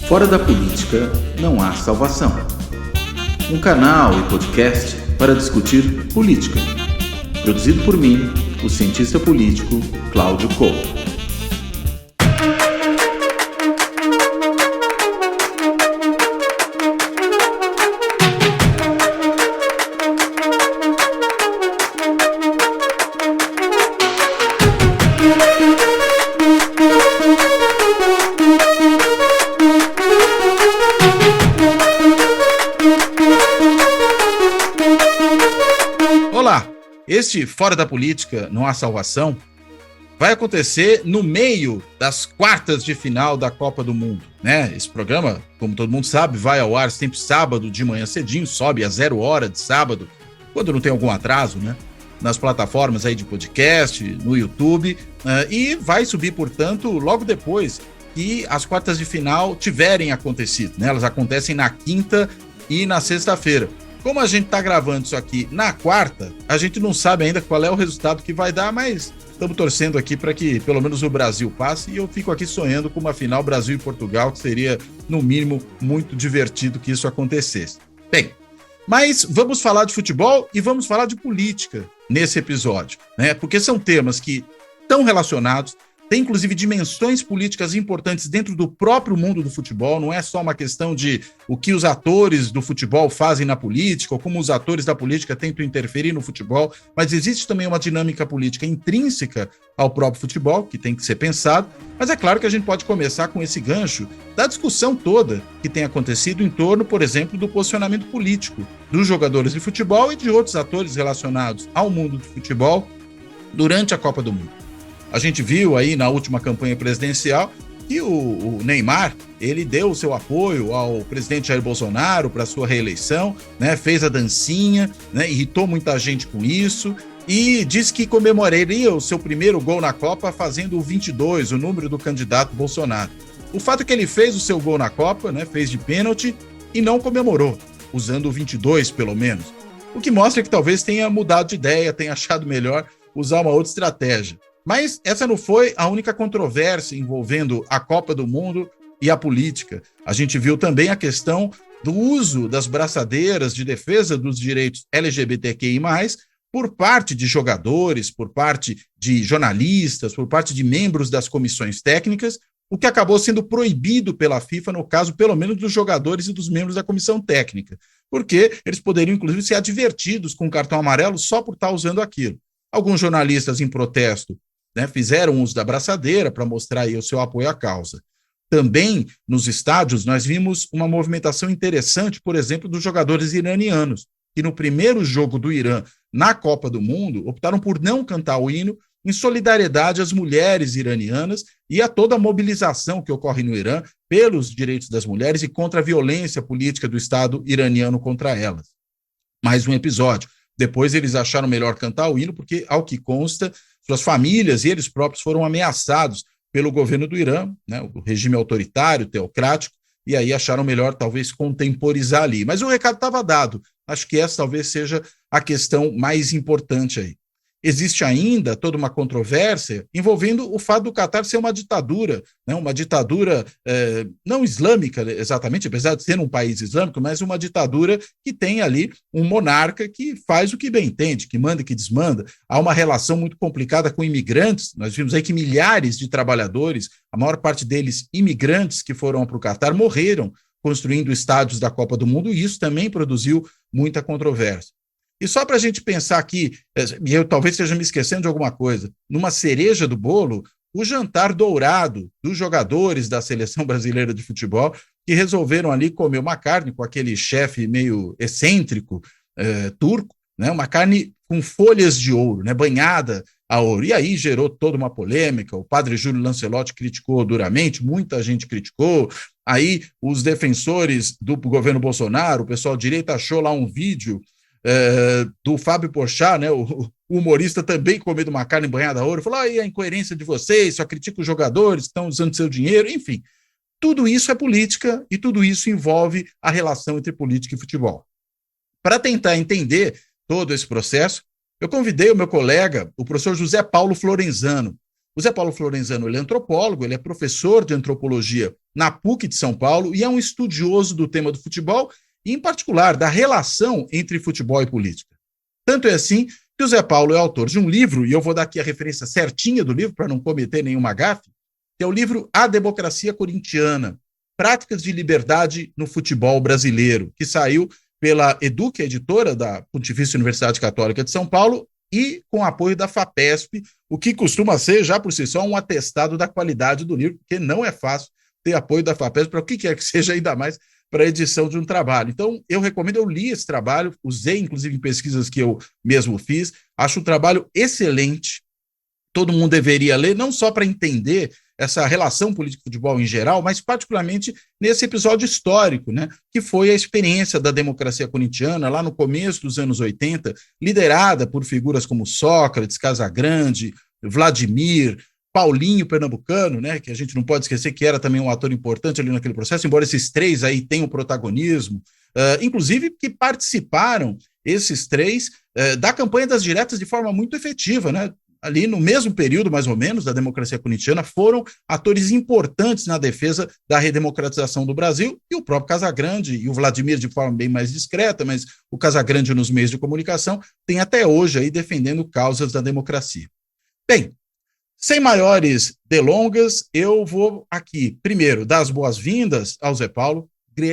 Fora da política não há salvação. Um canal e podcast para discutir política. Produzido por mim, o cientista político Cláudio Couto. Olá, este Fora da Política Não Há Salvação vai acontecer no meio das quartas de final da Copa do Mundo, né? Esse programa, como todo mundo sabe, vai ao ar sempre sábado de manhã cedinho, sobe a 0 hora de sábado, quando não tem algum atraso, né? Nas plataformas aí de podcast, no YouTube, e vai subir, portanto, logo depois que as quartas de final tiverem acontecido, né? Elas acontecem na quinta e na sexta-feira. Como a gente está gravando isso aqui na quarta, a gente não sabe ainda qual é o resultado que vai dar, mas estamos torcendo aqui para que pelo menos o Brasil passe, e eu fico aqui sonhando com uma final Brasil e Portugal, que seria, no mínimo, muito divertido que isso acontecesse. Bem, mas vamos falar de futebol e vamos falar de política nesse episódio, né? Porque são temas que estão relacionados, tem inclusive dimensões políticas importantes dentro do próprio mundo do futebol, não é só uma questão de o que os atores do futebol fazem na política, ou como os atores da política tentam interferir no futebol, mas existe também uma dinâmica política intrínseca ao próprio futebol, que tem que ser pensado, mas é claro que a gente pode começar com esse gancho da discussão toda que tem acontecido em torno, por exemplo, do posicionamento político dos jogadores de futebol e de outros atores relacionados ao mundo do futebol durante a Copa do Mundo. A gente viu aí na última campanha presidencial que o Neymar, ele deu o seu apoio ao presidente Jair Bolsonaro para sua reeleição, né? Fez a dancinha, né? Irritou muita gente com isso e disse que comemoraria o seu primeiro gol na Copa fazendo o 22, o número do candidato Bolsonaro. O fato é que ele fez o seu gol na Copa, né? Fez de pênalti e não comemorou, usando o 22 pelo menos. O que mostra que talvez tenha mudado de ideia, tenha achado melhor usar uma outra estratégia. Mas essa não foi a única controvérsia envolvendo a Copa do Mundo e a política. A gente viu também a questão do uso das braçadeiras de defesa dos direitos LGBTQI+, por parte de jogadores, por parte de jornalistas, por parte de membros das comissões técnicas, o que acabou sendo proibido pela FIFA, no caso, pelo menos dos jogadores e dos membros da comissão técnica, porque eles poderiam, inclusive, ser advertidos com cartão amarelo só por estar usando aquilo. Alguns jornalistas, em protesto, né, fizeram uso da braçadeira para mostrar aí o seu apoio à causa. Também, nos estádios, nós vimos uma movimentação interessante, por exemplo, dos jogadores iranianos, que no primeiro jogo do Irã na Copa do Mundo optaram por não cantar o hino em solidariedade às mulheres iranianas e a toda a mobilização que ocorre no Irã pelos direitos das mulheres e contra a violência política do Estado iraniano contra elas. Mais um episódio. Depois eles acharam melhor cantar o hino porque, ao que consta, suas famílias e eles próprios foram ameaçados pelo governo do Irã, né, o regime autoritário, teocrático, e aí acharam melhor talvez contemporizar ali. Mas o recado estava dado. Acho que essa talvez seja a questão mais importante aí. Existe ainda toda uma controvérsia envolvendo o fato do Catar ser uma ditadura, né? Uma ditadura não islâmica exatamente, apesar de ser um país islâmico, mas uma ditadura que tem ali um monarca que faz o que bem entende, que manda e que desmanda. Há uma relação muito complicada com imigrantes. Nós vimos aí que milhares de trabalhadores, a maior parte deles imigrantes que foram para o Catar, morreram construindo estádios da Copa do Mundo, e isso também produziu muita controvérsia. E só para a gente pensar aqui, e eu talvez esteja me esquecendo de alguma coisa, numa cereja do bolo, o jantar dourado dos jogadores da seleção brasileira de futebol, que resolveram ali comer uma carne com aquele chefe meio excêntrico, turco, né, uma carne com folhas de ouro, né, banhada a ouro. E aí gerou toda uma polêmica, o padre Júlio Lancelotti criticou duramente, muita gente criticou, aí os defensores do governo Bolsonaro, o pessoal de direita achou lá um vídeo do Fábio Porchat, né, o humorista também comendo uma carne banhada a ouro, falou, aí a incoerência de vocês, só critica os jogadores que estão usando seu dinheiro, enfim. Tudo isso é política e tudo isso envolve a relação entre política e futebol. Para tentar entender todo esse processo, eu convidei o meu colega, o professor José Paulo Florenzano, O Zé Paulo Florenzano, ele é antropólogo, ele é professor de antropologia na PUC de São Paulo e é um estudioso do tema do futebol e, em particular, da relação entre futebol e política. Tanto é assim que o Zé Paulo é autor de um livro, e eu vou dar aqui a referência certinha do livro para não cometer nenhuma gafe, que é o livro A Democracia Corintiana, Práticas de Liberdade no Futebol Brasileiro, que saiu pela Educ, editora da Pontifícia Universidade Católica de São Paulo, e com apoio da FAPESP, o que costuma ser, já por si só, um atestado da qualidade do livro, porque não é fácil ter apoio da FAPESP para o que quer que seja, ainda mais para a edição de um trabalho. Então, eu recomendo, eu li esse trabalho, usei, inclusive, em pesquisas que eu mesmo fiz, acho um trabalho excelente, todo mundo deveria ler, não só para entender essa relação político-futebol em geral, mas particularmente nesse episódio histórico, né, que foi a experiência da democracia corintiana lá no começo dos anos 80, liderada por figuras como Sócrates, Casagrande, Vladimir, Paulinho Pernambucano, né, que a gente não pode esquecer que era também um ator importante ali naquele processo, embora esses três aí tenham protagonismo, inclusive que participaram, esses três, da campanha das diretas de forma muito efetiva, né, ali no mesmo período, mais ou menos, da democracia corintiana, foram atores importantes na defesa da redemocratização do Brasil, e o próprio Casagrande e o Vladimir de forma bem mais discreta, mas o Casagrande nos meios de comunicação tem até hoje aí defendendo causas da democracia. Bem, sem maiores delongas, eu vou aqui, primeiro, dar as boas-vindas ao Zé Paulo,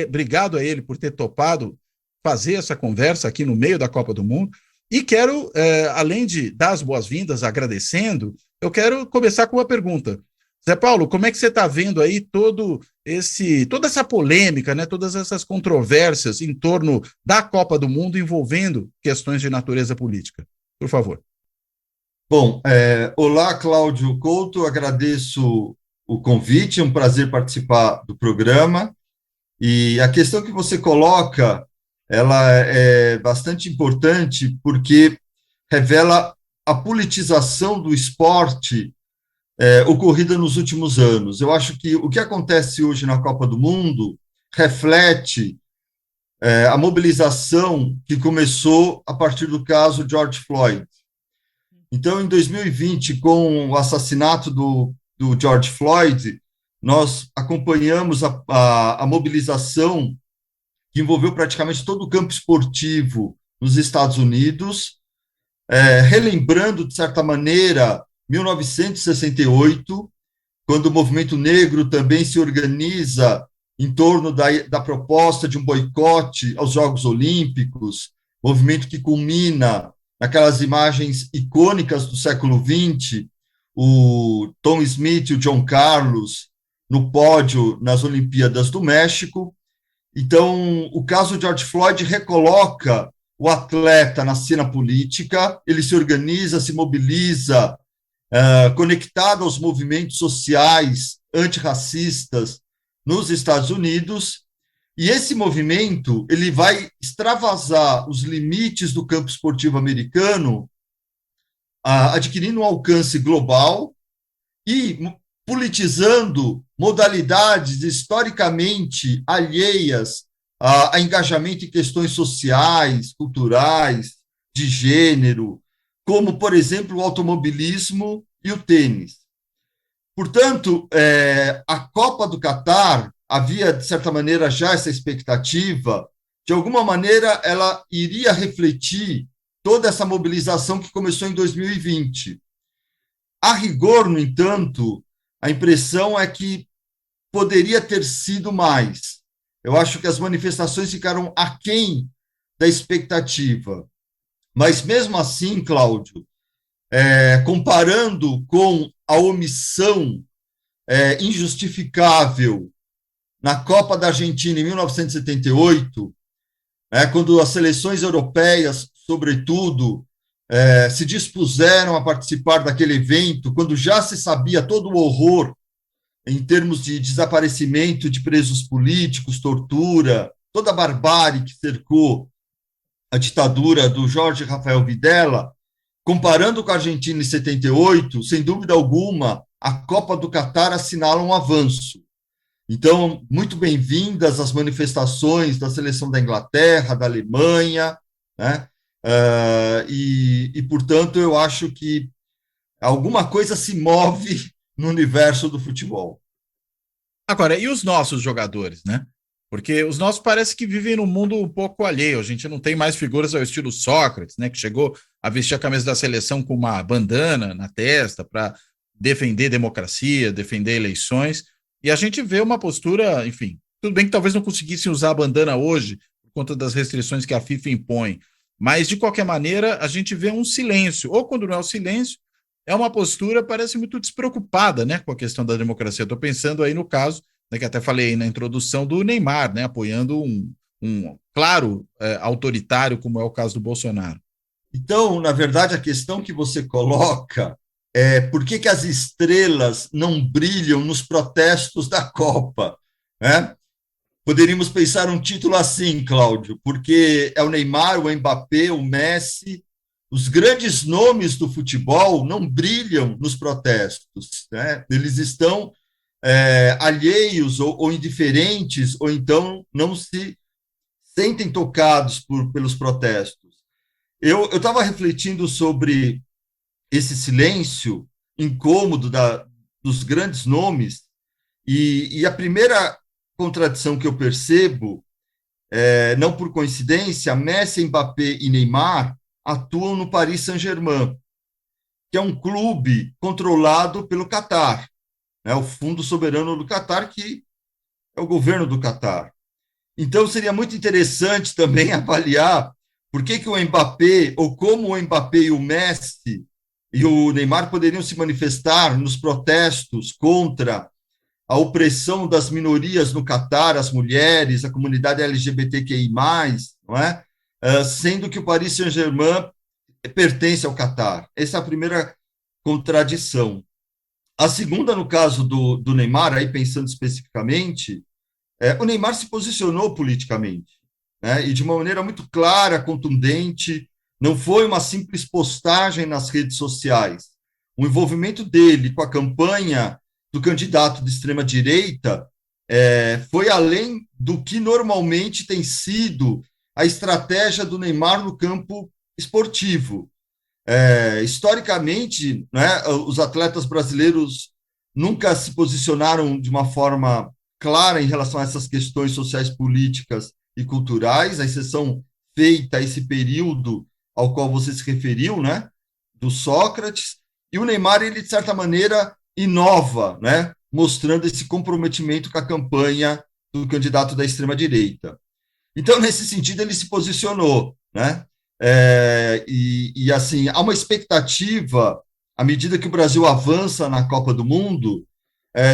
obrigado a ele por ter topado fazer essa conversa aqui no meio da Copa do Mundo. E quero, além de dar as boas-vindas, agradecendo, eu quero começar com uma pergunta. Zé Paulo, como é que você está vendo aí toda essa polêmica, né, todas essas controvérsias em torno da Copa do Mundo envolvendo questões de natureza política? Por favor. Bom, olá, Cláudio Couto, agradeço o convite, é um prazer participar do programa. E a questão que você coloca, ela é bastante importante porque revela a politização do esporte ocorrida nos últimos anos. Eu acho que o que acontece hoje na Copa do Mundo reflete a mobilização que começou a partir do caso George Floyd. Então, em 2020, com o assassinato do George Floyd, nós acompanhamos a mobilização que envolveu praticamente todo o campo esportivo nos Estados Unidos, relembrando, de certa maneira, 1968, quando o movimento negro também se organiza em torno da proposta de um boicote aos Jogos Olímpicos, movimento que culmina naquelas imagens icônicas do século XX, o Tom Smith e o John Carlos no pódio nas Olimpíadas do México. Então, o caso George Floyd recoloca o atleta na cena política, ele se organiza, se mobiliza, conectado aos movimentos sociais antirracistas nos Estados Unidos, e esse movimento ele vai extravasar os limites do campo esportivo americano, adquirindo um alcance global e politizando modalidades historicamente alheias a engajamento em questões sociais, culturais, de gênero, como, por exemplo, o automobilismo e o tênis. Portanto, a Copa do Catar havia, de certa maneira, já essa expectativa, de alguma maneira ela iria refletir toda essa mobilização que começou em 2020. A rigor, no entanto, a impressão é que poderia ter sido mais. Eu acho que as manifestações ficaram aquém da expectativa. Mas, mesmo assim, Cláudio, comparando com a omissão injustificável na Copa da Argentina, em 1978, quando as seleções europeias, sobretudo, se dispuseram a participar daquele evento, quando já se sabia todo o horror em termos de desaparecimento de presos políticos, tortura, toda a barbárie que cercou a ditadura do Jorge Rafael Videla, comparando com a Argentina em 78, sem dúvida alguma, a Copa do Catar assinala um avanço. Então, muito bem-vindas as manifestações da seleção da Inglaterra, da Alemanha, né? Portanto, eu acho que alguma coisa se move no universo do futebol. Agora, e os nossos jogadores, né? Porque os nossos parece que vivem num mundo um pouco alheio. A gente não tem mais figuras ao estilo Sócrates, né? Que chegou a vestir a camisa da seleção com uma bandana na testa para defender democracia, defender eleições. E a gente vê uma postura, enfim, tudo bem que talvez não conseguissem usar a bandana hoje, por conta das restrições que a FIFA impõe. Mas, de qualquer maneira, a gente vê um silêncio. Ou quando não é o silêncio, é uma postura, parece muito despreocupada, né, com a questão da democracia. Estou pensando aí no caso, né, que até falei na introdução do Neymar, né, apoiando um claro autoritário, como é o caso do Bolsonaro. Então, na verdade, a questão que você coloca é por que as estrelas não brilham nos protestos da Copa, né? Poderíamos pensar um título assim, Cláudio, porque é o Neymar, o Mbappé, o Messi, os grandes nomes do futebol não brilham nos protestos, né? Eles estão alheios ou indiferentes, ou então não se sentem tocados pelos protestos. Eu estava refletindo sobre esse silêncio incômodo dos grandes nomes, e a primeira contradição que eu percebo, não por coincidência, Messi, Mbappé e Neymar atuam no Paris Saint-Germain, que é um clube controlado pelo Catar, né, o Fundo Soberano do Catar, que é o governo do Catar. Então, seria muito interessante também avaliar por que o Mbappé, ou como o Mbappé e o Messi e o Neymar poderiam se manifestar nos protestos contra a opressão das minorias no Catar, as mulheres, a comunidade LGBTQI+, não é? Sendo que o Paris Saint-Germain pertence ao Catar. Essa é a primeira contradição. A segunda, no caso do Neymar, aí pensando especificamente, o Neymar se posicionou politicamente, né? E de uma maneira muito clara, contundente, não foi uma simples postagem nas redes sociais. O envolvimento dele com a campanha do candidato de extrema-direita foi além do que normalmente tem sido a estratégia do Neymar no campo esportivo. Historicamente, né, os atletas brasileiros nunca se posicionaram de uma forma clara em relação a essas questões sociais, políticas e culturais, a exceção feita a esse período ao qual você se referiu, né, do Sócrates, e o Neymar, ele, de certa maneira, inova, né, mostrando esse comprometimento com a campanha do candidato da extrema-direita. Então, nesse sentido, ele se posicionou, né, assim, há uma expectativa, à medida que o Brasil avança na Copa do Mundo,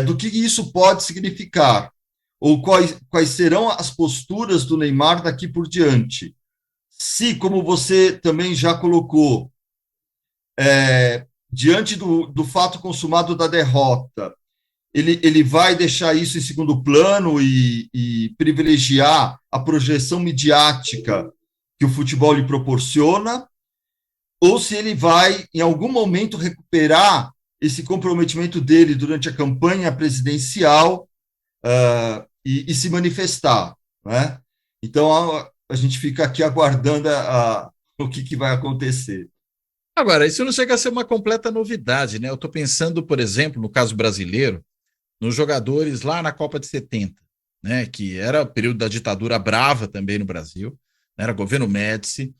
do que isso pode significar, ou quais serão as posturas do Neymar daqui por diante. Se, como você também já colocou, diante do fato consumado da derrota, ele vai deixar isso em segundo plano e privilegiar a projeção midiática que o futebol lhe proporciona, ou se ele vai, em algum momento, recuperar esse comprometimento dele durante a campanha presidencial e se manifestar, né? Então, a gente fica aqui aguardando o que vai acontecer. Agora, isso não chega a ser uma completa novidade, né? Eu estou pensando, por exemplo, no caso brasileiro, nos jogadores lá na Copa de 70, né? Que era o período da ditadura brava também no Brasil, né? Era governo Médici.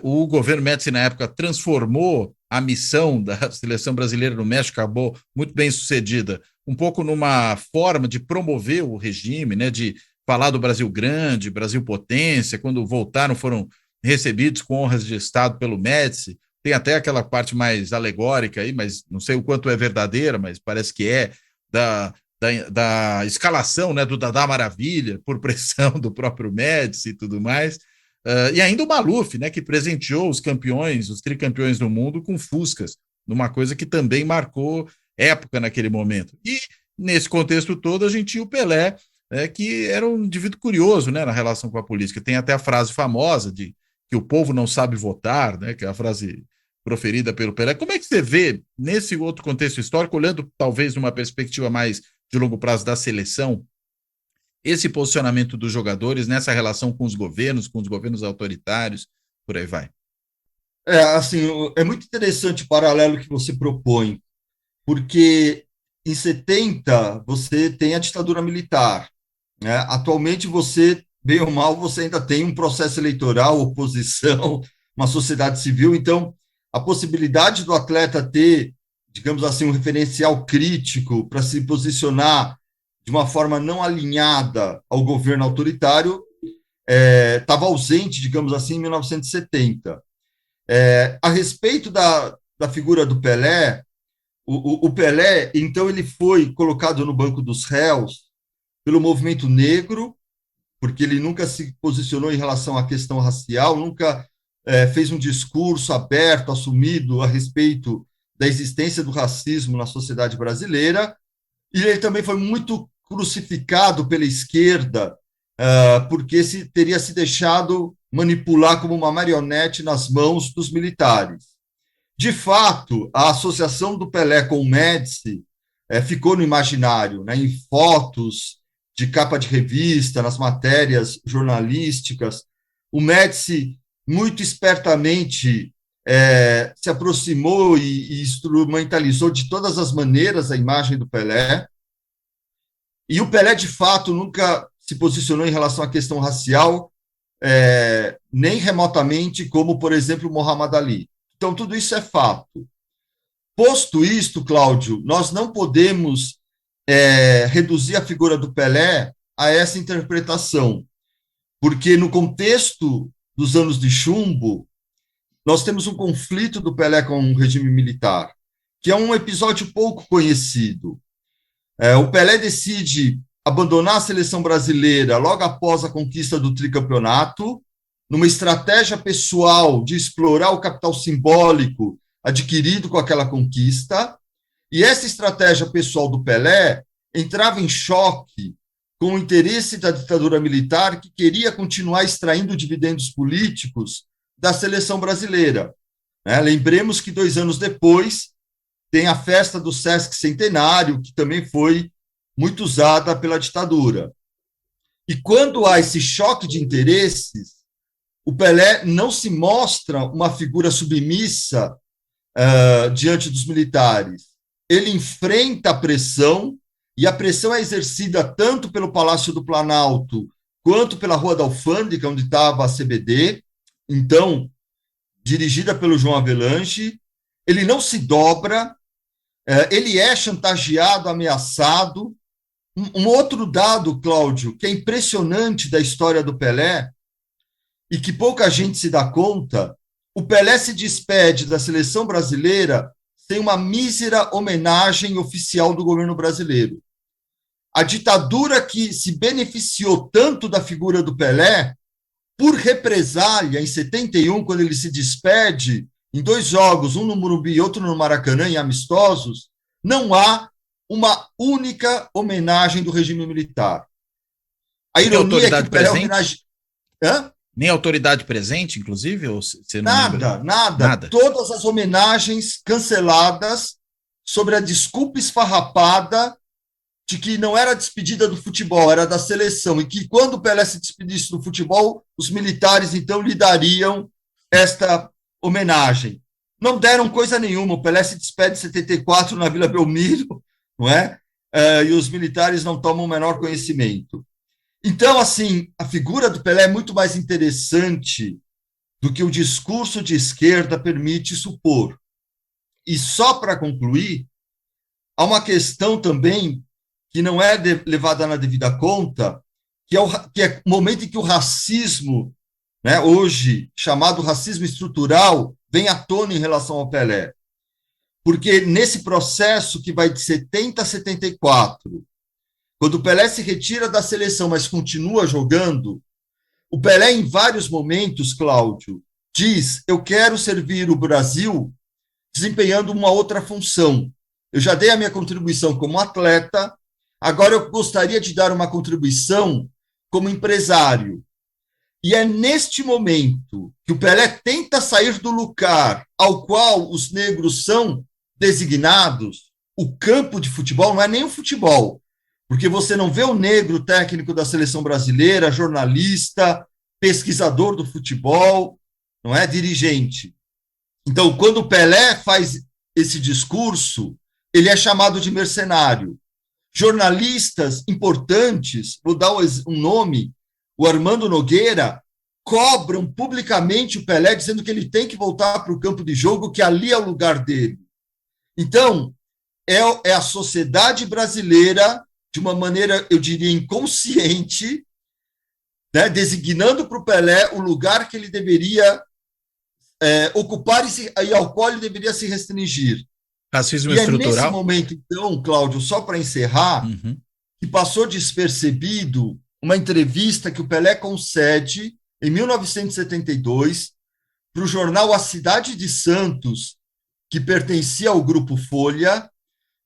O governo Médici, na época, transformou a missão da seleção brasileira no México, acabou muito bem sucedida, um pouco numa forma de promover o regime, né? De falar do Brasil grande, Brasil potência. Quando voltaram, foram recebidos com honras de Estado pelo Médici. Tem até aquela parte mais alegórica aí, mas não sei o quanto é verdadeira, mas parece que é, da escalação, né, do Dadá Maravilha, por pressão do próprio Médici e tudo mais. E ainda o Maluf, né, que presenteou os campeões, os tricampeões do mundo com Fuscas, numa coisa que também marcou época naquele momento. E nesse contexto todo a gente tinha o Pelé, que era um indivíduo curioso, né, na relação com a política. Tem até a frase famosa de que o povo não sabe votar, né, que é a frase proferida pelo Pelé. Como é que você vê, nesse outro contexto histórico, olhando talvez numa perspectiva mais de longo prazo da seleção, esse posicionamento dos jogadores nessa relação com os governos autoritários, por aí vai? Assim, é muito interessante o paralelo que você propõe, porque em 70 você tem a ditadura militar, né? Atualmente você, bem ou mal, você ainda tem um processo eleitoral, oposição, uma sociedade civil, então a possibilidade do atleta ter, digamos assim, um referencial crítico para se posicionar de uma forma não alinhada ao governo autoritário estava ausente, digamos assim, em 1970. A respeito da figura do Pelé, o Pelé, então, ele foi colocado no banco dos réus pelo movimento negro, porque ele nunca se posicionou em relação à questão racial, nunca fez um discurso aberto, assumido a respeito da existência do racismo na sociedade brasileira, e ele também foi muito crucificado pela esquerda, porque teria se deixado manipular como uma marionete nas mãos dos militares. De fato, a associação do Pelé com o Médici ficou no imaginário, né, em fotos de capa de revista, nas matérias jornalísticas. O Médici, muito espertamente, se aproximou e instrumentalizou de todas as maneiras a imagem do Pelé. E o Pelé, de fato, nunca se posicionou em relação à questão racial, nem remotamente, como, por exemplo, Muhammad Ali. Então, tudo isso é fato. Posto isto, Cláudio, nós não podemos reduzir a figura do Pelé a essa interpretação, porque no contexto dos anos de chumbo, nós temos um conflito do Pelé com o regime militar, que é um episódio pouco conhecido. O Pelé decide abandonar a seleção brasileira logo após a conquista do tricampeonato, numa estratégia pessoal de explorar o capital simbólico adquirido com aquela conquista, e essa estratégia pessoal do Pelé entrava em choque com o interesse da ditadura militar, que queria continuar extraindo dividendos políticos da seleção brasileira. Lembremos que 2 anos depois tem a festa do Sesc Centenário, que também foi muito usada pela ditadura. E quando há esse choque de interesses, o Pelé não se mostra uma figura submissa diante dos militares. Ele enfrenta a pressão, e a pressão é exercida tanto pelo Palácio do Planalto quanto pela Rua da Alfândega, onde estava a CBD, então dirigida pelo João Havelange. Ele não se dobra, ele é chantageado, ameaçado. Um outro dado, Cláudio, que é impressionante da história do Pelé, e que pouca gente se dá conta, o Pelé se despede da seleção brasileira sem uma mísera homenagem oficial do governo brasileiro. A ditadura que se beneficiou tanto da figura do Pelé, por represália, em 71, quando ele se despede, em 2 jogos, um no Morumbi e outro no Maracanã, em amistosos, não há uma única homenagem do regime militar. A ironia é que o Pelé homenagem... Nem autoridade presente, inclusive? Ou você não nada. Todas as homenagens canceladas sobre a desculpa esfarrapada de que não era despedida do futebol, era da seleção, e que quando o Pelé se despedisse do futebol, os militares, então, lhe dariam esta homenagem. Não deram coisa nenhuma. O Pelé se despede em 74 na Vila Belmiro, não é? E os militares não tomam o menor conhecimento. Então, assim, a figura do Pelé é muito mais interessante do que o discurso de esquerda permite supor. E só para concluir, há uma questão também que não é levada na devida conta, que é o momento em que o racismo, né, hoje chamado racismo estrutural, vem à tona em relação ao Pelé. Porque nesse processo que vai de 70 a 74, quando o Pelé se retira da seleção, mas continua jogando, o Pelé, em vários momentos, Cláudio, diz: eu quero servir o Brasil desempenhando uma outra função. Eu já dei a minha contribuição como atleta, agora eu gostaria de dar uma contribuição como empresário. E é neste momento que o Pelé tenta sair do lugar ao qual os negros são designados. O campo de futebol não é nem o futebol, porque você não vê o negro técnico da seleção brasileira, jornalista, pesquisador do futebol, não é dirigente. Então, quando o Pelé faz esse discurso, ele é chamado de mercenário. Jornalistas importantes, vou dar um nome, o Armando Nogueira, cobram publicamente o Pelé, dizendo que ele tem que voltar para o campo de jogo, que ali é o lugar dele. Então, é a sociedade brasileira, de uma maneira, eu diria, inconsciente, né, designando para o Pelé o lugar que ele deveria ocupar e ao qual ele deveria se restringir. Racismo e estrutural. É nesse momento, então, Cláudio, só para encerrar, que passou despercebido uma entrevista que o Pelé concede em 1972 para o jornal A Cidade de Santos, que pertencia ao Grupo Folha,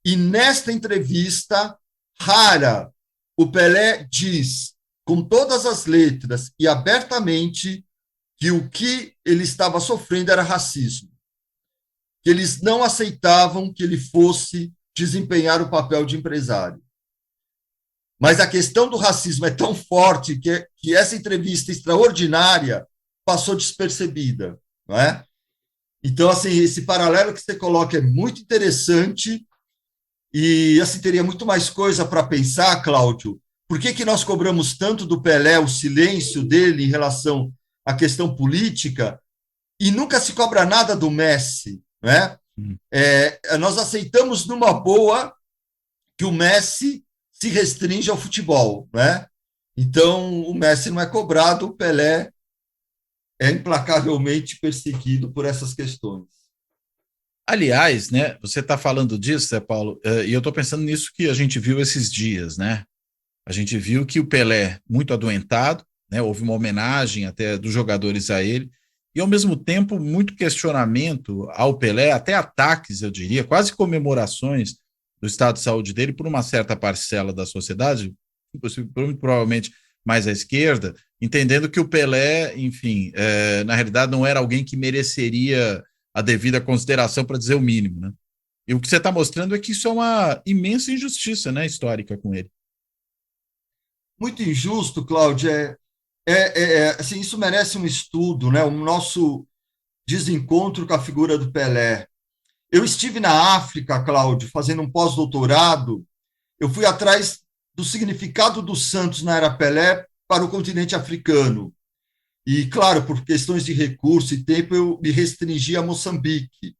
e nesta entrevista rara, o Pelé diz, com todas as letras e abertamente, que o que ele estava sofrendo era racismo, que eles não aceitavam que ele fosse desempenhar o papel de empresário. Mas a questão do racismo é tão forte que essa entrevista extraordinária passou despercebida, não é? Então, assim, esse paralelo que você coloca é muito interessante e, assim, teria muito mais coisa para pensar, Cláudio. Por que nós cobramos tanto do Pelé o silêncio dele em relação à questão política e nunca se cobra nada do Messi, né? Nós aceitamos numa boa que o Messi se restringe ao futebol, né? Então, o Messi não é cobrado, o Pelé é implacavelmente perseguido por essas questões. Aliás, né, você está falando disso, Paulo, e eu estou pensando nisso que a gente viu esses dias, né? A gente viu que o Pelé, muito adoentado, né, houve uma homenagem até dos jogadores a ele, e ao mesmo tempo muito questionamento ao Pelé, até ataques, eu diria, quase comemorações do estado de saúde dele por uma certa parcela da sociedade, muito provavelmente mais à esquerda, entendendo que o Pelé, enfim, na realidade não era alguém que mereceria a devida consideração, para dizer o mínimo, né? E o que você está mostrando é que isso é uma imensa injustiça, né, histórica com ele. Muito injusto, Cláudio. Assim, isso merece um estudo, né? O nosso desencontro com a figura do Pelé. Eu estive na África, Cláudio, fazendo um pós-doutorado. Eu fui atrás do significado dos Santos na era Pelé para o continente africano. E, claro, por questões de recurso e tempo, eu me restringi a Moçambique,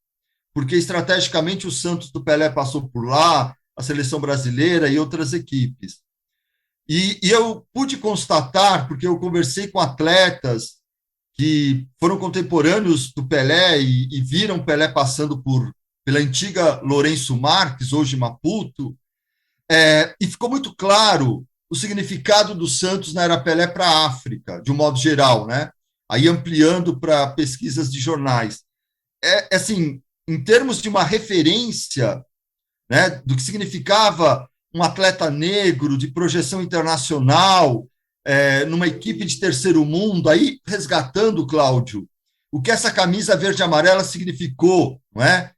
porque estrategicamente o Santos do Pelé passou por lá, a seleção brasileira e outras equipes. E eu pude constatar, porque eu conversei com atletas que foram contemporâneos do Pelé e viram o Pelé passando pela antiga Lourenço Marques, hoje Maputo, e ficou muito claro o significado do Santos na era Pelé para a África, de um modo geral, né? Aí ampliando para pesquisas de jornais. Assim, em termos de uma referência, né, do que significava um atleta negro de projeção internacional, numa equipe de terceiro mundo, aí resgatando, Cláudio, o que essa camisa verde e amarela significou, não é?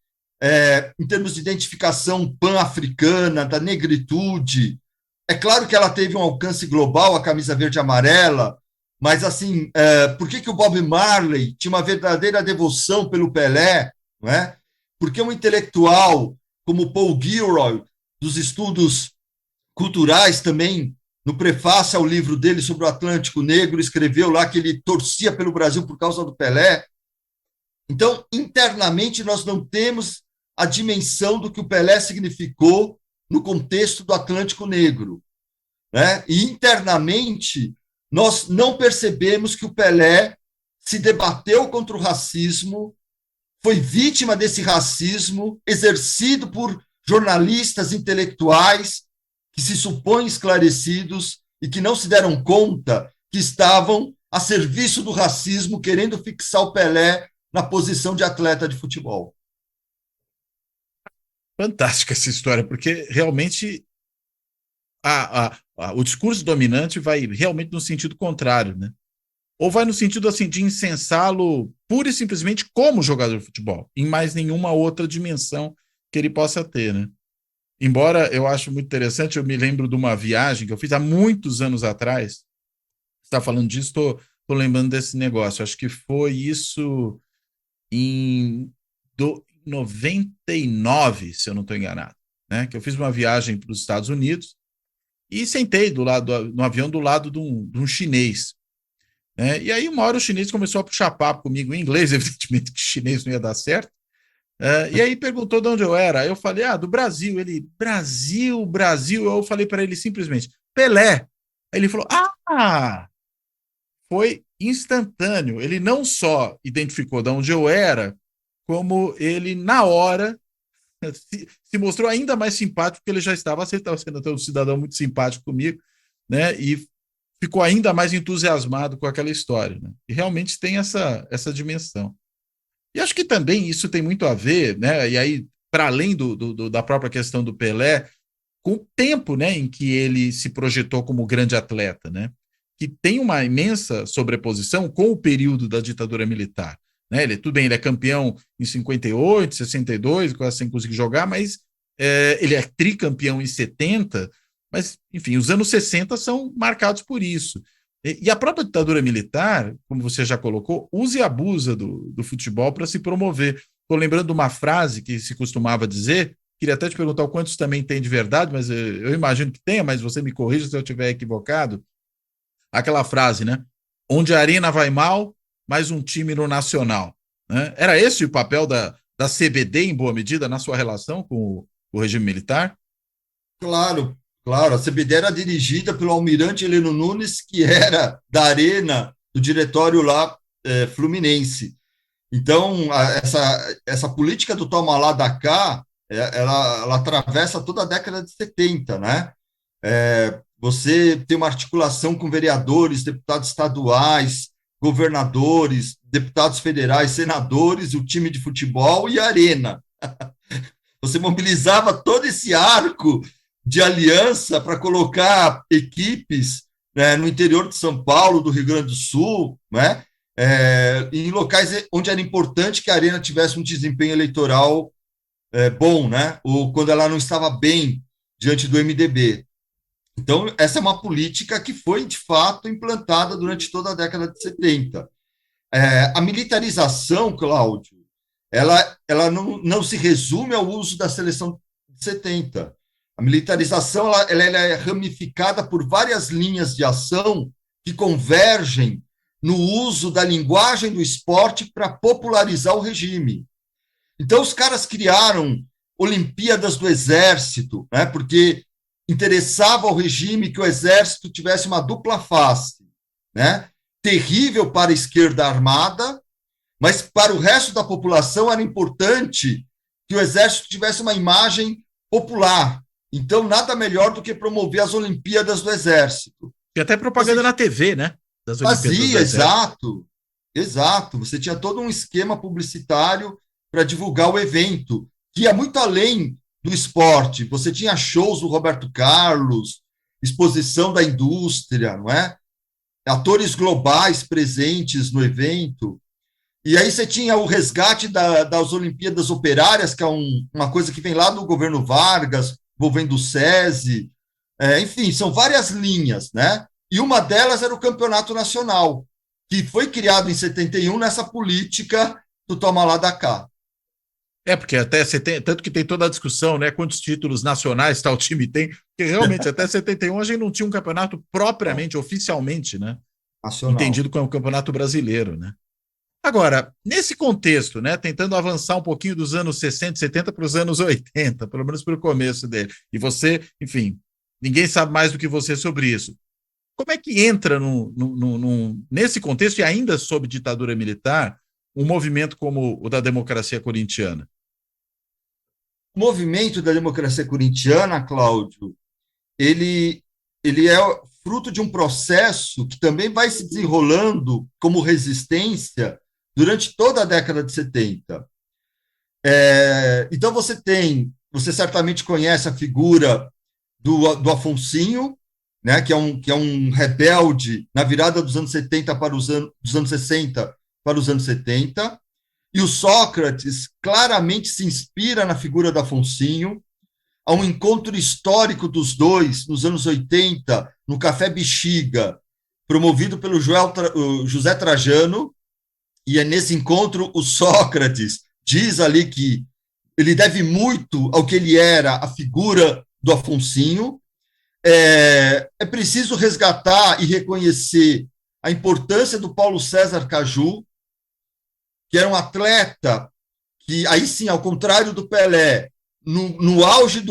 Em termos de identificação pan-africana, da negritude. É claro que ela teve um alcance global, a camisa verde e amarela, mas, assim, por que o Bob Marley tinha uma verdadeira devoção pelo Pelé, não é? Porque um intelectual como Paul Gilroy, dos estudos culturais também, no prefácio ao livro dele sobre o Atlântico Negro, escreveu lá que ele torcia pelo Brasil por causa do Pelé. Então, internamente, nós não temos a dimensão do que o Pelé significou no contexto do Atlântico Negro, né? E internamente, nós não percebemos que o Pelé se debateu contra o racismo, foi vítima desse racismo exercido por jornalistas intelectuais que se supõem esclarecidos e que não se deram conta que estavam a serviço do racismo, querendo fixar o Pelé na posição de atleta de futebol. Fantástica essa história, porque realmente o discurso dominante vai realmente no sentido contrário, né? Ou vai no sentido assim de incensá-lo pura e simplesmente como jogador de futebol, em mais nenhuma outra dimensão que ele possa ter, né? Embora eu acho muito interessante, eu me lembro de uma viagem que eu fiz há muitos anos atrás. Você está falando disso, estou lembrando desse negócio. Acho que foi isso em em 99, se eu não estou enganado, né? Que eu fiz uma viagem para os Estados Unidos e sentei no avião do lado de um chinês. Né? E aí, uma hora o chinês começou a puxar papo comigo em inglês, evidentemente que chinês não ia dar certo. E aí perguntou de onde eu era. Eu falei, do Brasil. Ele, Brasil, Brasil. Eu falei para ele simplesmente, Pelé. Aí ele falou, foi instantâneo. Ele não só identificou de onde eu era, como ele, na hora, se mostrou ainda mais simpático, porque ele já estava sendo um cidadão muito simpático comigo, né? E ficou ainda mais entusiasmado com aquela história. Né? E realmente tem essa dimensão. E acho que também isso tem muito a ver, né? E aí, para além da própria questão do Pelé, com o tempo, né, em que ele se projetou como grande atleta, né? Que tem uma imensa sobreposição com o período da ditadura militar. Né? Tudo bem, ele é campeão em 58, 62, quase sem conseguir jogar, mas ele é tricampeão em 70, mas, enfim, os anos 60 são marcados por isso. E a própria ditadura militar, como você já colocou, usa e abusa do futebol para se promover. Estou lembrando de uma frase que se costumava dizer, queria até te perguntar o quanto isso também tem de verdade, mas eu imagino que tenha, mas você me corrija se eu estiver equivocado. Aquela frase, né? Onde a arena vai mal, mais um time no Nacional. Né? Era esse o papel da CBD, em boa medida, na sua relação com o regime militar? Claro. Claro, a CBD era dirigida pelo almirante Heleno Nunes, que era da arena do diretório lá fluminense. Então, essa política do toma lá da cá, ela atravessa toda a década de 70, né? Você tem uma articulação com vereadores, deputados estaduais, governadores, deputados federais, senadores, o time de futebol e a arena. Você mobilizava todo esse arco de aliança para colocar equipes, né, no interior de São Paulo, do Rio Grande do Sul, né, em locais onde era importante que a arena tivesse um desempenho eleitoral bom, né, ou quando ela não estava bem diante do MDB. Então, essa é uma política que foi, de fato, implantada durante toda a década de 70. A militarização, Cláudio, ela não se resume ao uso da seleção de 70. A militarização ela é ramificada por várias linhas de ação que convergem no uso da linguagem do esporte para popularizar o regime. Então, os caras criaram Olimpíadas do Exército, né, porque interessava ao regime que o Exército tivesse uma dupla face, né, terrível para a esquerda armada, mas para o resto da população era importante que o Exército tivesse uma imagem popular. Então, nada melhor do que promover as Olimpíadas do Exército. E até propaganda na TV, né? Das Olimpíadas do exato. Você tinha todo um esquema publicitário para divulgar o evento, que ia muito além do esporte. Você tinha shows do Roberto Carlos, exposição da indústria, não é? Atores globais presentes no evento. E aí você tinha o resgate das Olimpíadas Operárias, que é uma coisa que vem lá do governo Vargas, envolvendo o SESI, enfim, são várias linhas, né? E uma delas era o Campeonato Nacional, que foi criado em 71 nessa política do toma lá da cá. Porque até 70, tanto que tem toda a discussão, né? Quantos títulos nacionais tal time tem, porque realmente até 71 a gente não tinha um campeonato propriamente, oficialmente, né? Nacional. Entendido como campeonato brasileiro, né? Agora, nesse contexto, né, tentando avançar um pouquinho dos anos 60, 70 para os anos 80, pelo menos para o começo dele, e você, enfim, ninguém sabe mais do que você sobre isso. Como é que entra nesse contexto, e ainda sob ditadura militar, um movimento como o da democracia corintiana? O movimento da democracia corintiana, Cláudio, ele é fruto de um processo que também vai se desenrolando como resistência durante toda a década de 70. Então, você certamente conhece a figura do Afonsinho, né, que é um rebelde na virada dos anos 70 dos anos 60 para os anos 70, e o Sócrates claramente se inspira na figura do Afonsinho. Há um encontro histórico dos dois nos anos 80, no Café Bexiga, promovido pelo José Trajano, e é nesse encontro o Sócrates diz ali que ele deve muito ao que ele era, a figura do Afonsinho. É preciso resgatar e reconhecer a importância do Paulo César Caju, que era um atleta que, aí sim, ao contrário do Pelé, no auge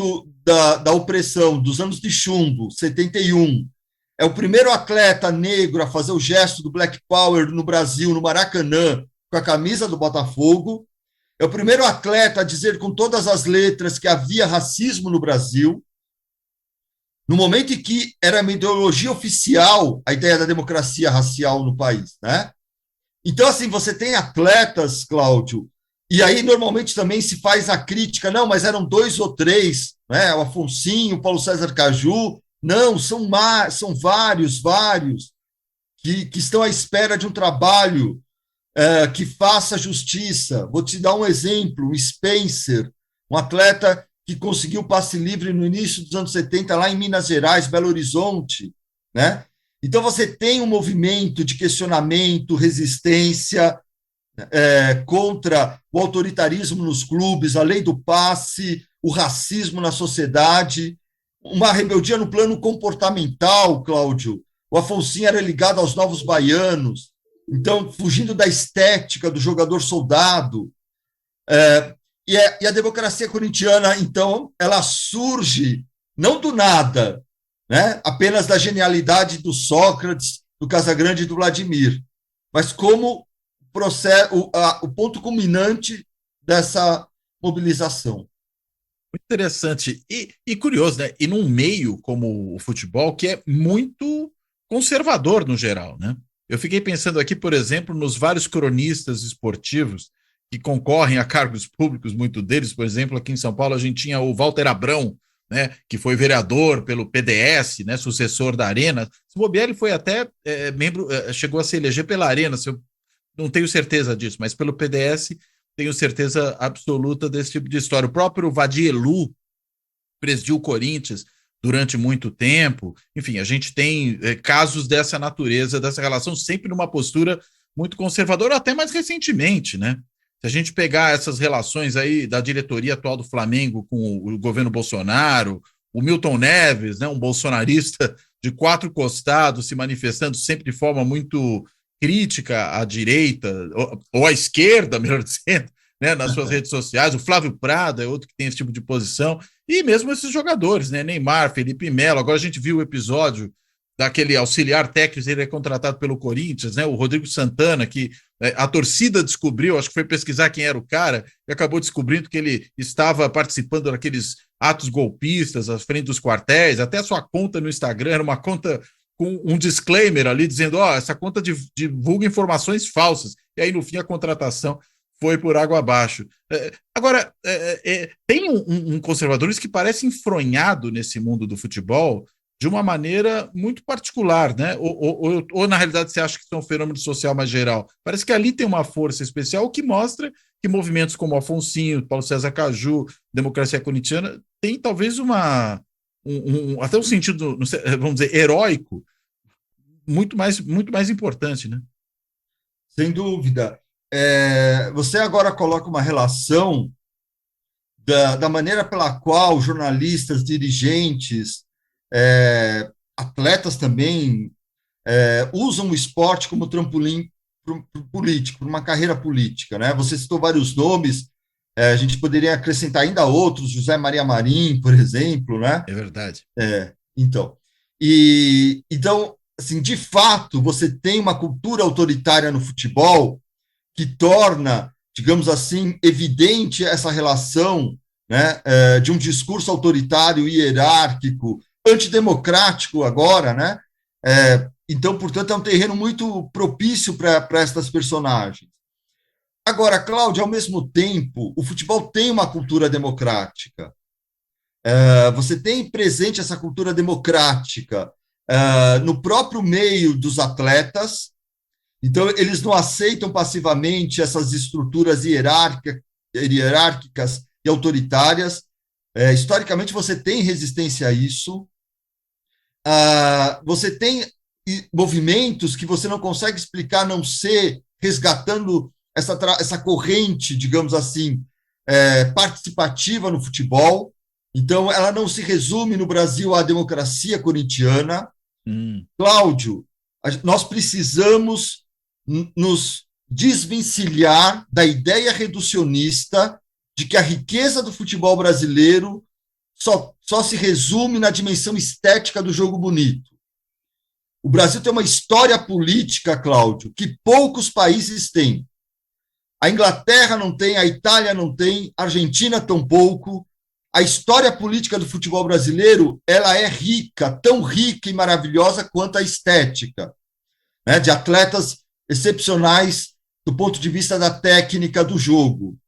da opressão dos anos de chumbo, 71, é o primeiro atleta negro a fazer o gesto do Black Power no Brasil, no Maracanã, com a camisa do Botafogo. É o primeiro atleta a dizer com todas as letras que havia racismo no Brasil. No momento em que era uma ideologia oficial a ideia da democracia racial no país, né? Então, assim, você tem atletas, Cláudio, e aí normalmente também se faz a crítica, não, mas eram 2 ou 3, né? O Afonsinho, o Paulo César Caju, não, são vários que estão à espera de um trabalho que faça justiça. Vou te dar um exemplo, o Spencer, um atleta que conseguiu passe livre no início dos anos 70, lá em Minas Gerais, Belo Horizonte, né? Então, você tem um movimento de questionamento, resistência contra o autoritarismo nos clubes, a lei do passe, o racismo na sociedade, uma rebeldia no plano comportamental, Cláudio. O Afonsinho era ligado aos novos baianos, então, fugindo da estética do jogador soldado. E a democracia corintiana, então, ela surge não do nada, né? Apenas da genialidade do Sócrates, do Casagrande e do Vladimir, mas como o ponto culminante dessa mobilização. Muito interessante e curioso, né? E num meio como o futebol, que é muito conservador no geral, né? Eu fiquei pensando aqui, por exemplo, nos vários cronistas esportivos que concorrem a cargos públicos, muito deles, por exemplo, aqui em São Paulo a gente tinha o Walter Abrão, né, que foi vereador pelo PDS, né, sucessor da Arena. Se bobear, ele foi até membro, chegou a se eleger pela Arena, eu não tenho certeza disso, mas pelo PDS tenho certeza absoluta desse tipo de história. O próprio Vadielu presidiu o Corinthians durante muito tempo. Enfim, a gente tem casos dessa natureza, dessa relação, sempre numa postura muito conservadora, até mais recentemente, né? Se a gente pegar essas relações aí da diretoria atual do Flamengo com o governo Bolsonaro, o Milton Neves, né, um bolsonarista de 4 costados, se manifestando sempre de forma muito crítica à direita, ou à esquerda, melhor dizendo, né, nas suas redes sociais. O Flávio Prado é outro que tem esse tipo de posição, e mesmo esses jogadores, né, Neymar, Felipe Melo. Agora a gente viu o episódio daquele auxiliar técnico, ele é contratado pelo Corinthians, né, o Rodrigo Santana, que a torcida descobriu, acho que foi pesquisar quem era o cara, e acabou descobrindo que ele estava participando daqueles atos golpistas à frente dos quartéis. Até a sua conta no Instagram era uma conta com um disclaimer ali, dizendo, essa conta divulga informações falsas, e aí no fim a contratação foi por água abaixo. Agora, tem um conservadorismo que parece enfronhado nesse mundo do futebol de uma maneira muito particular, né? Ou na realidade você acha que isso é um fenômeno social mais geral? Parece que ali tem uma força especial que mostra que movimentos como Afonsinho, Paulo César Caju, Democracia Corintiana, tem talvez até um sentido, vamos dizer, heróico, muito mais importante, né? Sem dúvida. Você agora coloca uma relação da maneira pela qual jornalistas, dirigentes, atletas também usam o esporte como trampolim político, para uma carreira política, né? Você citou vários nomes, a gente poderia acrescentar ainda outros, José Maria Marim, por exemplo, né? É verdade. Então, assim, de fato, você tem uma cultura autoritária no futebol que torna, digamos assim, evidente essa relação, né, de um discurso autoritário, hierárquico, antidemocrático agora, né? Então, portanto, é um terreno muito propício para estas personagens. Agora, Cláudio, ao mesmo tempo, o futebol tem uma cultura democrática. Você tem presente essa cultura democrática no próprio meio dos atletas. Então, eles não aceitam passivamente essas estruturas hierárquicas e autoritárias. Historicamente, você tem resistência a isso. Você tem movimentos que você não consegue explicar, a não ser resgatando essa corrente, digamos assim, participativa no futebol. Então, ela não se resume no Brasil à democracia corintiana. Cláudio, nós precisamos nos desvencilhar da ideia reducionista de que a riqueza do futebol brasileiro só se resume na dimensão estética do jogo bonito. O Brasil tem uma história política, Cláudio, que poucos países têm. A Inglaterra não tem, a Itália não tem, a Argentina tampouco. A história política do futebol brasileiro, ela é rica, tão rica e maravilhosa quanto a estética, né, de atletas excepcionais do ponto de vista da técnica do jogo.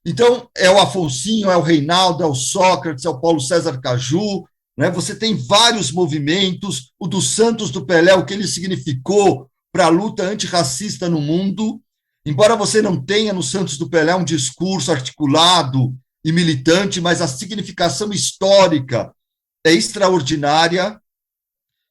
Então, é o Afonsinho, é o Reinaldo, é o Sócrates, é o Paulo César Caju, né? Você tem vários movimentos, o do Santos, do Pelé, o que ele significou para a luta antirracista no mundo, embora você não tenha no Santos do Pelé um discurso articulado e militante, mas a significação histórica é extraordinária.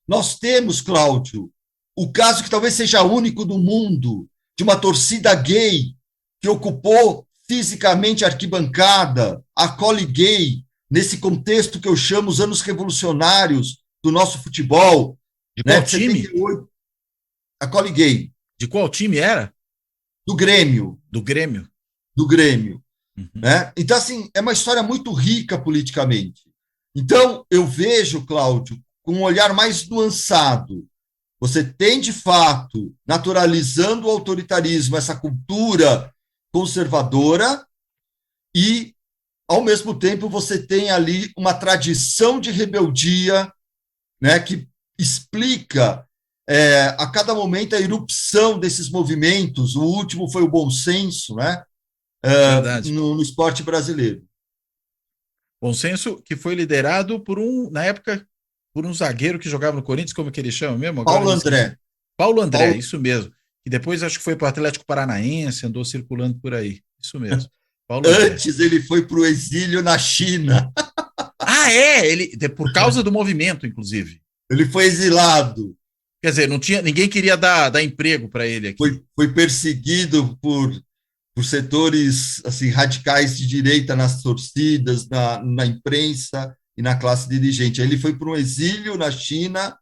Nós temos, Cláudio, o caso que talvez seja único do mundo, de uma torcida gay que ocupou fisicamente a arquibancada, a cole gay, nesse contexto que eu chamo os anos revolucionários do nosso futebol. De qual time? 78, a cole gay. De qual time era? Do Grêmio. Do Grêmio. Do Grêmio. Né? Então, assim, é uma história muito rica politicamente. Então, eu vejo, Cláudio, com um olhar mais nuançado. Você tem, de fato, naturalizando o autoritarismo, essa cultura conservadora, e, ao mesmo tempo, você tem ali uma tradição de rebeldia, né, que explica a cada momento a irrupção desses movimentos. O último foi o bom senso, né, no esporte brasileiro. Bom senso que foi liderado na época, por um zagueiro que jogava no Corinthians, como que ele chama mesmo? Agora, Paulo André, isso mesmo. E depois acho que foi para o Atlético Paranaense, andou circulando por aí. Isso mesmo. Antes ele foi para o exílio na China. Ah, por causa do movimento, inclusive. Ele foi exilado. Quer dizer, ninguém queria dar emprego para ele aqui. Foi perseguido por setores assim, radicais de direita nas torcidas, na imprensa e na classe dirigente. Aí ele foi para um exílio na China,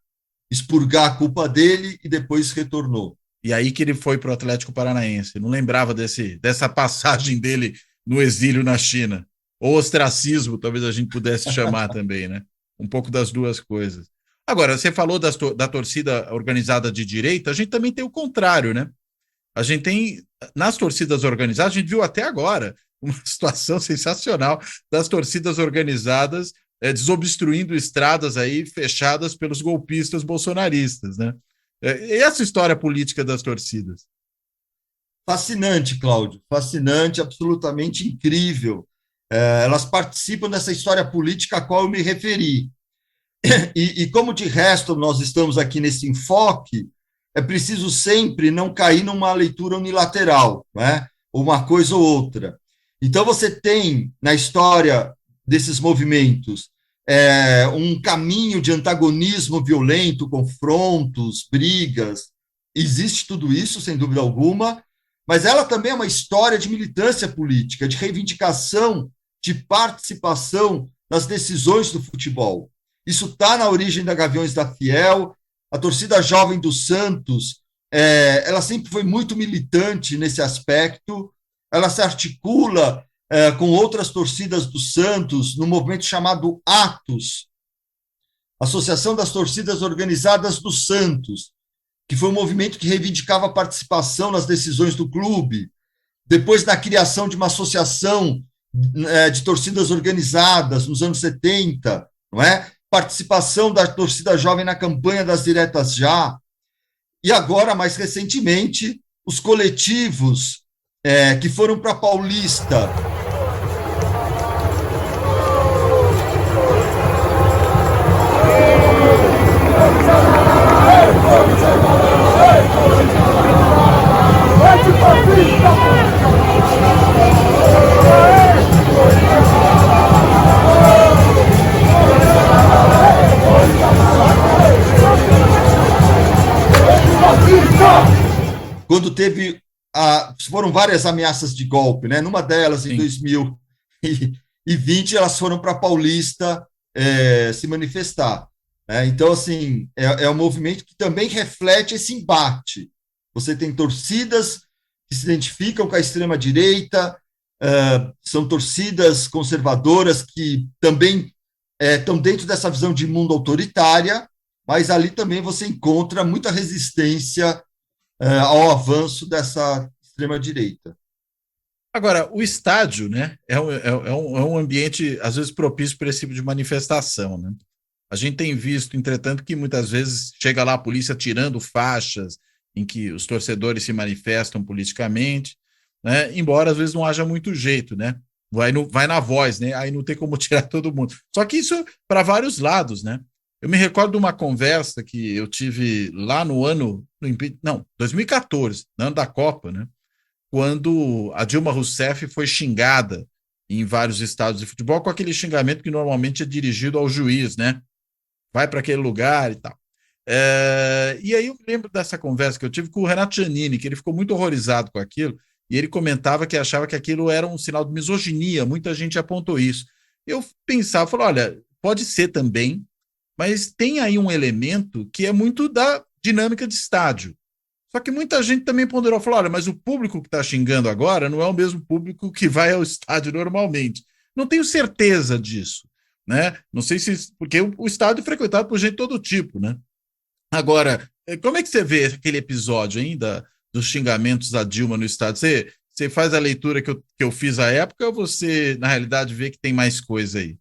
expurgar a culpa dele e depois retornou. E aí que ele foi para o Atlético Paranaense. Não lembrava dessa passagem dele no exílio na China. Ou ostracismo, talvez a gente pudesse chamar também, né? Um pouco das duas coisas. Agora, você falou da torcida organizada de direita, a gente também tem o contrário, né? A gente tem, nas torcidas organizadas, a gente viu até agora uma situação sensacional das torcidas organizadas desobstruindo estradas aí fechadas pelos golpistas bolsonaristas, né? E essa história política das torcidas? Fascinante, Cláudio, fascinante, absolutamente incrível. Elas participam dessa história política a qual eu me referi. E como de resto nós estamos aqui nesse enfoque, é preciso sempre não cair numa leitura unilateral, né? Uma coisa ou outra. Então você tem na história desses movimentos um caminho de antagonismo violento, confrontos, brigas. Existe tudo isso, sem dúvida alguma, mas ela também é uma história de militância política, de reivindicação, de participação nas decisões do futebol. Isso está na origem da Gaviões da Fiel. A torcida jovem do Santos, ela sempre foi muito militante nesse aspecto. Ela se articula com outras torcidas do Santos no movimento chamado ATOS, Associação das Torcidas Organizadas do Santos, que foi um movimento que reivindicava a participação nas decisões do clube. Depois da criação de uma associação de torcidas organizadas nos anos 70, não é? Participação da torcida jovem na campanha das diretas já, e agora, mais recentemente, os coletivos que foram para Paulista. Quando teve foram várias ameaças de golpe, né? Numa delas, em 2020, elas foram para a Paulista se manifestar. Né? Então, assim, é um movimento que também reflete esse embate. Você tem torcidas que se identificam com a extrema-direita, são torcidas conservadoras que também estão dentro dessa visão de mundo autoritária, mas ali também você encontra muita resistência ao avanço dessa extrema-direita. Agora, o estádio, né, é um ambiente, às vezes, propício para esse tipo de manifestação, né? A gente tem visto, entretanto, que muitas vezes chega lá a polícia tirando faixas em que os torcedores se manifestam politicamente, né? Embora às vezes não haja muito jeito, né? Vai na voz, né? Aí não tem como tirar todo mundo. Só que isso para vários lados, né? Eu me recordo de uma conversa que eu tive lá no 2014, no ano da Copa, né? Quando a Dilma Rousseff foi xingada em vários estádios de futebol com aquele xingamento que normalmente é dirigido ao juiz, né? Vai para aquele lugar e tal. E aí eu me lembro dessa conversa que eu tive com o Renato Giannini, que ele ficou muito horrorizado com aquilo, e ele comentava que achava que aquilo era um sinal de misoginia, muita gente apontou isso. Eu pensava, falei, olha, pode ser também, mas tem aí um elemento que é muito da dinâmica de estádio. Só que muita gente também ponderou, falou, olha, mas o público que está xingando agora não é o mesmo público que vai ao estádio normalmente. Não tenho certeza disso, né? Não sei se... Porque o estádio é frequentado por gente de todo tipo, né? Agora, como é que você vê aquele episódio ainda dos xingamentos da Dilma no estádio? Você faz a leitura que eu fiz à época ou você, na realidade, vê que tem mais coisa aí?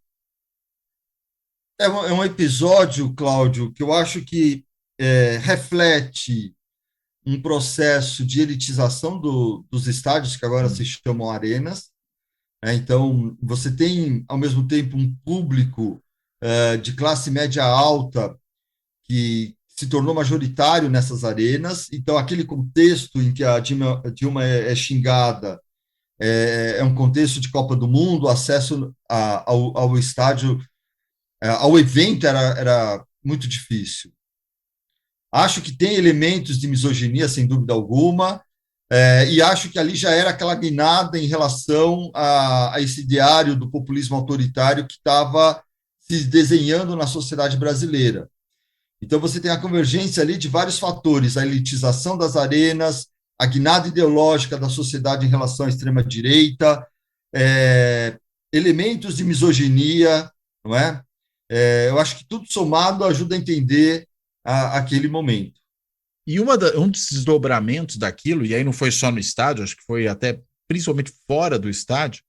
É um episódio, Cláudio, que eu acho que reflete um processo de elitização dos estádios, que agora se chamam arenas. Então, você tem, ao mesmo tempo, um público de classe média alta que se tornou majoritário nessas arenas. Então, aquele contexto em que a Dilma é xingada é um contexto de Copa do Mundo, acesso ao estádio, ao evento era muito difícil. Acho que tem elementos de misoginia, sem dúvida alguma, e acho que ali já era aquela guinada em relação a esse ideário do populismo autoritário que estava se desenhando na sociedade brasileira. Então, você tem a convergência ali de vários fatores, a elitização das arenas, a guinada ideológica da sociedade em relação à extrema-direita, elementos de misoginia, não é? Eu acho que tudo somado ajuda a entender aquele momento. E um dos desdobramentos daquilo, e aí não foi só no estádio, acho que foi até principalmente fora do estádio,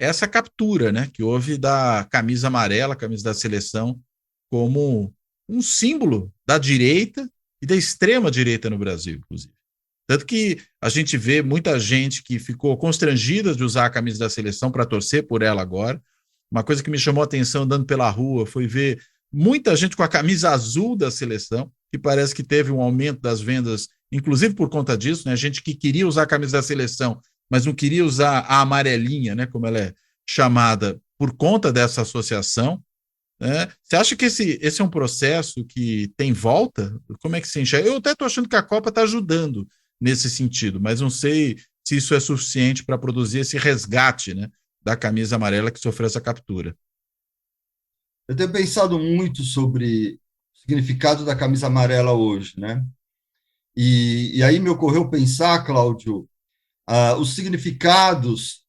é essa captura, né, que houve da camisa amarela, camisa da seleção, como um símbolo da direita e da extrema direita no Brasil, inclusive. Tanto que a gente vê muita gente que ficou constrangida de usar a camisa da seleção para torcer por ela agora. Uma coisa que me chamou a atenção andando pela rua foi ver muita gente com a camisa azul da seleção, que parece que teve um aumento das vendas, inclusive por conta disso, né? Gente que queria usar a camisa da seleção, mas não queria usar a amarelinha, né? Como ela é chamada, por conta dessa associação. Né? Você acha que esse é um processo que tem volta? Como é que se enxerga? Eu até estou achando que a Copa está ajudando nesse sentido, mas não sei se isso é suficiente para produzir esse resgate, né, da camisa amarela que sofreu essa captura. Eu tenho pensado muito sobre o significado da camisa amarela hoje, né? E aí me ocorreu pensar, Cláudio, os significados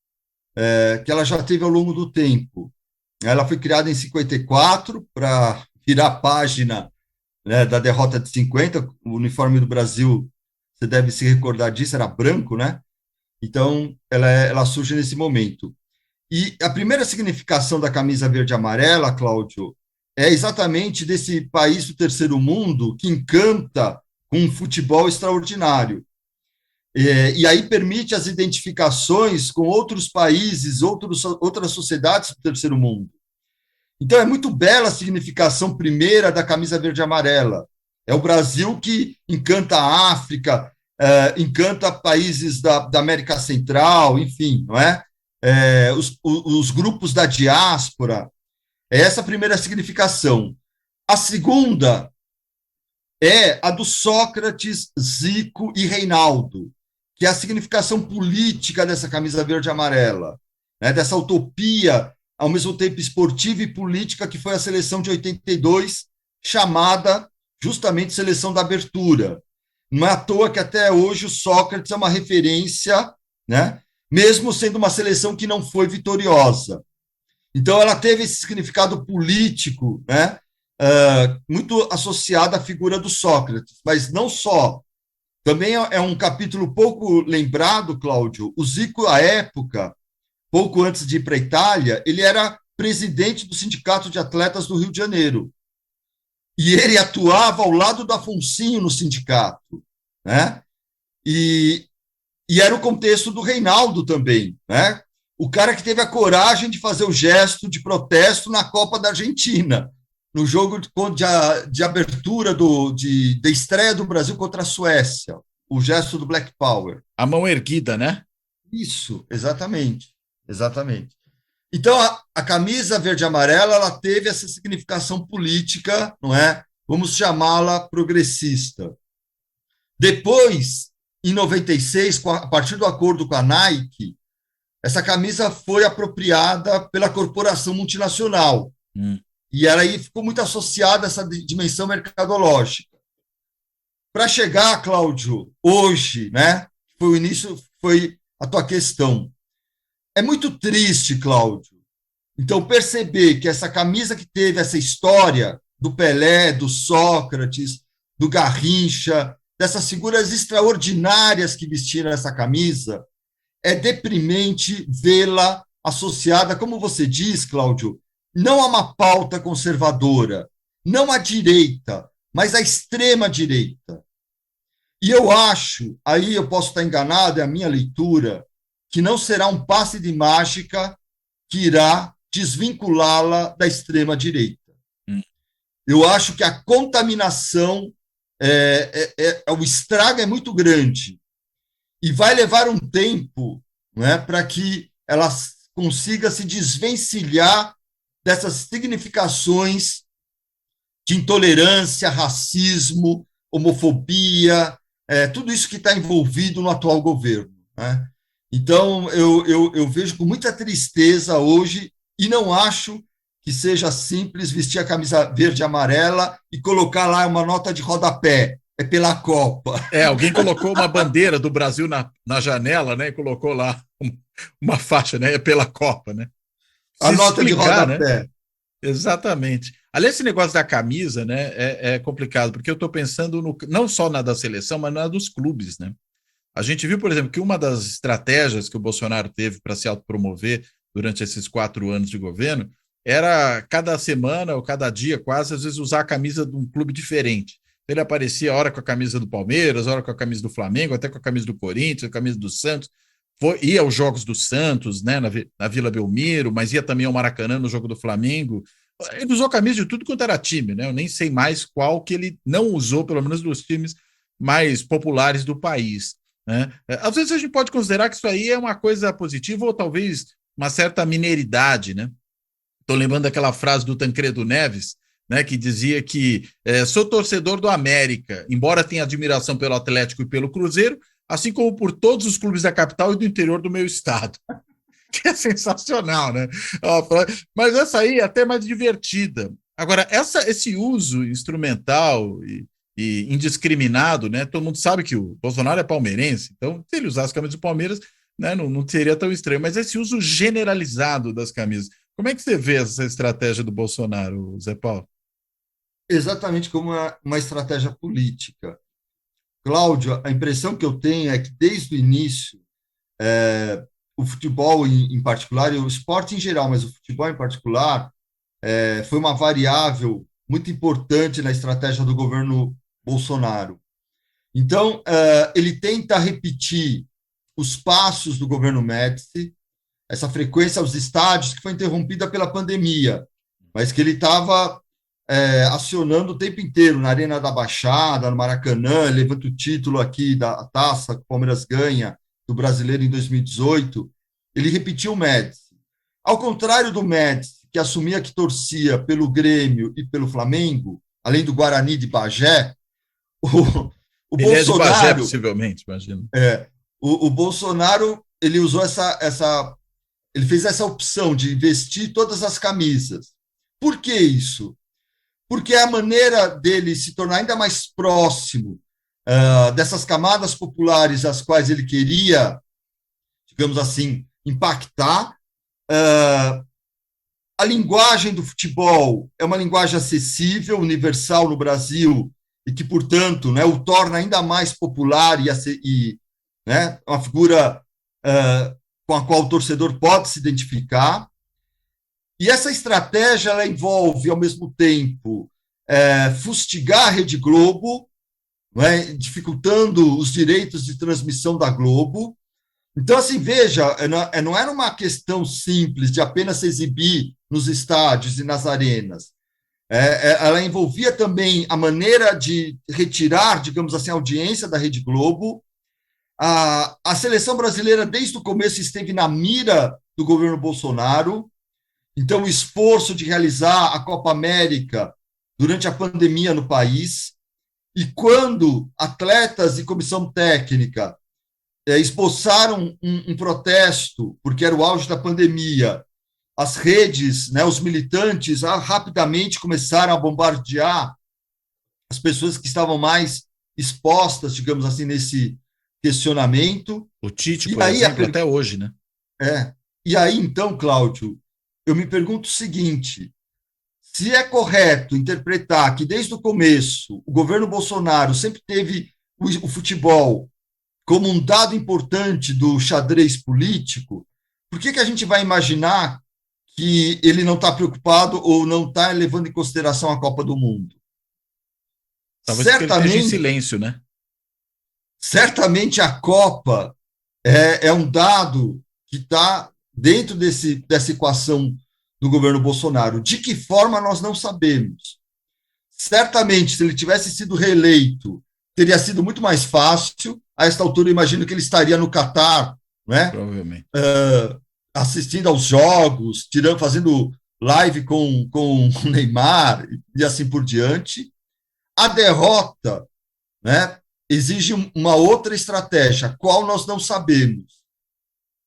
que ela já teve ao longo do tempo. Ela foi criada em 54 para virar a página, né, da derrota de 50. O uniforme do Brasil, você deve se recordar disso, era branco, né? Então, ela surge nesse momento. E a primeira significação da camisa verde e amarela, Cláudio, é exatamente desse país do terceiro mundo que encanta com um futebol extraordinário. E aí permite as identificações com outros países, outras sociedades do terceiro mundo. Então, é muito bela a significação primeira da camisa verde e amarela. É o Brasil que encanta a África, encanta países da América Central, enfim, não é? Os grupos da diáspora. É essa a primeira significação. A segunda é a do Sócrates, Zico e Reinaldo, que é a significação política dessa camisa verde e amarela, né, dessa utopia, ao mesmo tempo esportiva e política, que foi a seleção de 82, chamada justamente seleção da abertura. Não é à toa que até hoje o Sócrates é uma referência, né, mesmo sendo uma seleção que não foi vitoriosa. Então, ela teve esse significado político, né, muito associado à figura do Sócrates, mas não só. Também é um capítulo pouco lembrado, Cláudio. O Zico, à época, pouco antes de ir para a Itália, ele era presidente do Sindicato de Atletas do Rio de Janeiro. E ele atuava ao lado do Afonsinho no sindicato, né? E era o contexto do Reinaldo também, né? O cara que teve a coragem de fazer o gesto de protesto na Copa da Argentina, no jogo de abertura da estreia do Brasil contra a Suécia, o gesto do Black Power. A mão erguida, né? Isso, exatamente. Então, a camisa verde e amarela, ela teve essa significação política, não é? Vamos chamá-la progressista. Depois, em 96, a partir do acordo com a Nike, essa camisa foi apropriada pela corporação multinacional. E ela aí ficou muito associada a essa dimensão mercadológica. Para chegar, Cláudio, hoje, né? Foi o início, foi a tua questão. É muito triste, Cláudio. Então, perceber que essa camisa que teve essa história do Pelé, do Sócrates, do Garrincha, dessas figuras extraordinárias que vestiram essa camisa, é deprimente vê-la associada, como você diz, Cláudio, não a uma pauta conservadora, não à direita, mas à extrema-direita. E eu acho, aí eu posso estar enganado, é a minha leitura, que não será um passe de mágica que irá desvinculá-la da extrema-direita. Eu acho que a contaminação, o estrago é muito grande e vai levar um tempo, né, para que ela consiga se desvencilhar dessas significações de intolerância, racismo, homofobia, tudo isso que está envolvido no atual governo, né? Então, eu vejo com muita tristeza hoje e não acho que seja simples vestir a camisa verde e amarela e colocar lá uma nota de rodapé. É pela Copa. Alguém colocou uma bandeira do Brasil na janela, né? E colocou lá uma faixa, né? É pela Copa, né? A nota de rodapé. Né? Exatamente. Aliás, esse negócio da camisa, né? É complicado, porque eu estou pensando não só na da seleção, mas na dos clubes, né? A gente viu, por exemplo, que uma das estratégias que o Bolsonaro teve para se autopromover durante esses 4 anos de governo era cada semana ou cada dia, quase, às vezes, usar a camisa de um clube diferente. Ele aparecia hora com a camisa do Palmeiras, hora com a camisa do Flamengo, até com a camisa do Corinthians, a camisa do Santos. Ia aos jogos do Santos, né, na Vila Belmiro, mas ia também ao Maracanã no jogo do Flamengo. Ele usou camisa de tudo quanto era time, né? Eu nem sei mais qual que ele não usou, pelo menos dos times mais populares do país, né? Às vezes a gente pode considerar que isso aí é uma coisa positiva ou talvez uma certa mineiridade, né? Estou lembrando daquela frase do Tancredo Neves, né, que dizia que sou torcedor do América, embora tenha admiração pelo Atlético e pelo Cruzeiro, assim como por todos os clubes da capital e do interior do meu estado. Que é sensacional, né? Mas essa aí é até mais divertida. Agora, esse uso instrumental e indiscriminado, né? Todo mundo sabe que o Bolsonaro é palmeirense, então se ele usasse a camisa do Palmeiras, né, não seria tão estranho, mas esse uso generalizado das camisas, como é que você vê essa estratégia do Bolsonaro, Zé Paulo? Exatamente como uma estratégia política. Cláudio, a impressão que eu tenho é que, desde o início, o futebol em particular, e o esporte em geral, mas o futebol em particular, foi uma variável muito importante na estratégia do governo Bolsonaro. Então, ele tenta repetir os passos do governo Médici, essa frequência aos estádios que foi interrompida pela pandemia, mas que ele estava acionando o tempo inteiro, na Arena da Baixada, no Maracanã, levanta o título aqui da taça que o Palmeiras ganha, do Brasileiro em 2018, ele repetiu o Médici. Ao contrário do Médici, que assumia que torcia pelo Grêmio e pelo Flamengo, além do Guarani de Bagé, o ele Bolsonaro... é de Bagé, possivelmente, imagino. o Bolsonaro, ele usou ele fez essa opção de vestir todas as camisas. Por que isso? Porque é a maneira dele se tornar ainda mais próximo dessas camadas populares às quais ele queria, digamos assim, impactar. A linguagem do futebol é uma linguagem acessível, universal no Brasil, e que, portanto, né, o torna ainda mais popular e né, uma figura com a qual o torcedor pode se identificar. E essa estratégia ela envolve, ao mesmo tempo, fustigar a Rede Globo, né, dificultando os direitos de transmissão da Globo. Então, assim, veja, não era uma questão simples de apenas se exibir nos estádios e nas arenas. Ela envolvia também a maneira de retirar, digamos assim, a audiência da Rede Globo. A seleção brasileira, desde o começo, esteve na mira do governo Bolsonaro. Então, o esforço de realizar a Copa América durante a pandemia no país, e quando atletas e comissão técnica esboçaram um protesto, porque era o auge da pandemia, as redes, né, os militantes rapidamente começaram a bombardear as pessoas que estavam mais expostas, digamos assim, nesse questionamento. O Tite, por exemplo, até hoje, né? E aí, então, Cláudio, eu me pergunto o seguinte: se é correto interpretar que, desde o começo, o governo Bolsonaro sempre teve o futebol como um dado importante do xadrez político, por que a gente vai imaginar que ele não está preocupado ou não está levando em consideração a Copa do Mundo? Talvez porque ele esteja em silêncio, né? Certamente a Copa é um dado que está dentro dessa equação do governo Bolsonaro. De que forma, nós não sabemos. Certamente, se ele tivesse sido reeleito, teria sido muito mais fácil. A esta altura, eu imagino que ele estaria no Catar, né? Provavelmente. Assistindo aos jogos, fazendo live com o Neymar e assim por diante. A derrota, né, exige uma outra estratégia, qual nós não sabemos.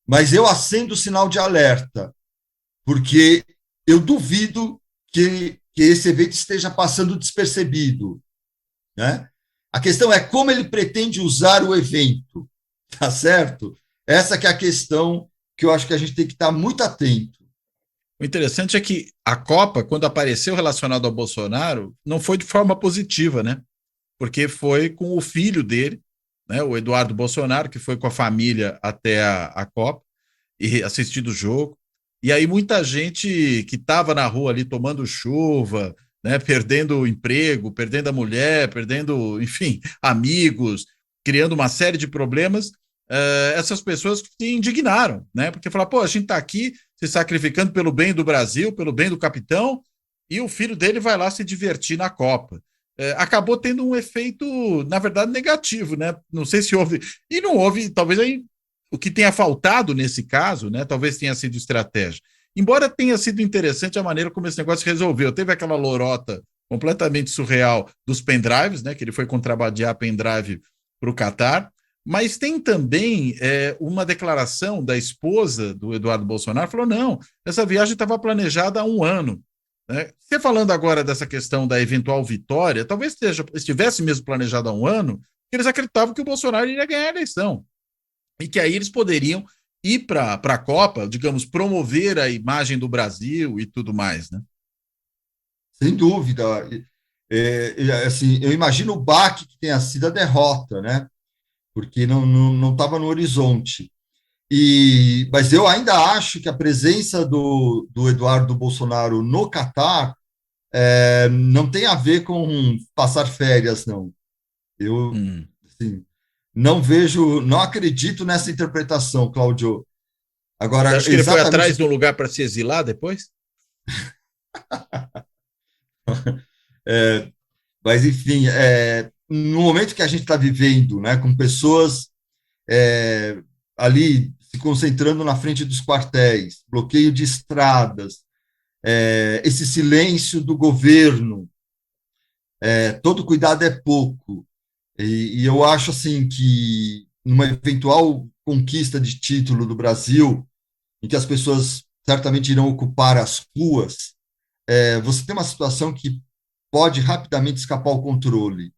Mas eu acendo o sinal de alerta, porque eu duvido que esse evento esteja passando despercebido, né? A questão é como ele pretende usar o evento, tá certo? Essa que é a questão que eu acho que a gente tem que estar muito atento. O interessante é que a Copa, quando apareceu relacionado ao Bolsonaro, não foi de forma positiva, né? Porque foi com o filho dele, né, o Eduardo Bolsonaro, que foi com a família até a Copa e assistindo o jogo. E aí muita gente que estava na rua ali tomando chuva, né, perdendo o emprego, perdendo a mulher, perdendo, enfim, amigos, criando uma série de problemas, essas pessoas se indignaram, né? Porque falaram, pô, a gente está aqui se sacrificando pelo bem do Brasil, pelo bem do capitão, e o filho dele vai lá se divertir na Copa. Acabou tendo um efeito, na verdade, negativo, né? Não sei se houve, e não houve, talvez aí o que tenha faltado nesse caso, né? Talvez tenha sido estratégia. Embora tenha sido interessante a maneira como esse negócio se resolveu. Teve aquela lorota completamente surreal dos pendrives, né? Que ele foi contrabandear pendrive para o Catar. Mas tem também uma declaração da esposa do Eduardo Bolsonaro, falou, não, essa viagem estava planejada há um ano. Né? Você falando agora dessa questão da eventual vitória, talvez estivesse mesmo planejado há um ano, eles acreditavam que o Bolsonaro iria ganhar a eleição. E que aí eles poderiam ir para a Copa, digamos, promover a imagem do Brasil e tudo mais, né? Sem dúvida. Assim, eu imagino o baque que tenha sido a derrota, né? Porque não estava no horizonte. Mas eu ainda acho que a presença do Eduardo Bolsonaro no Catar não tem a ver com passar férias, não. Eu assim, não acredito nessa interpretação, Cláudio. Agora, acho que ele foi atrás de um lugar para se exilar depois? Mas, enfim, no momento que a gente está vivendo, né, com pessoas ali se concentrando na frente dos quartéis, bloqueio de estradas, esse silêncio do governo, todo cuidado é pouco. E eu acho assim que numa eventual conquista de título do Brasil, em que as pessoas certamente irão ocupar as ruas, você tem uma situação que pode rapidamente escapar ao controle.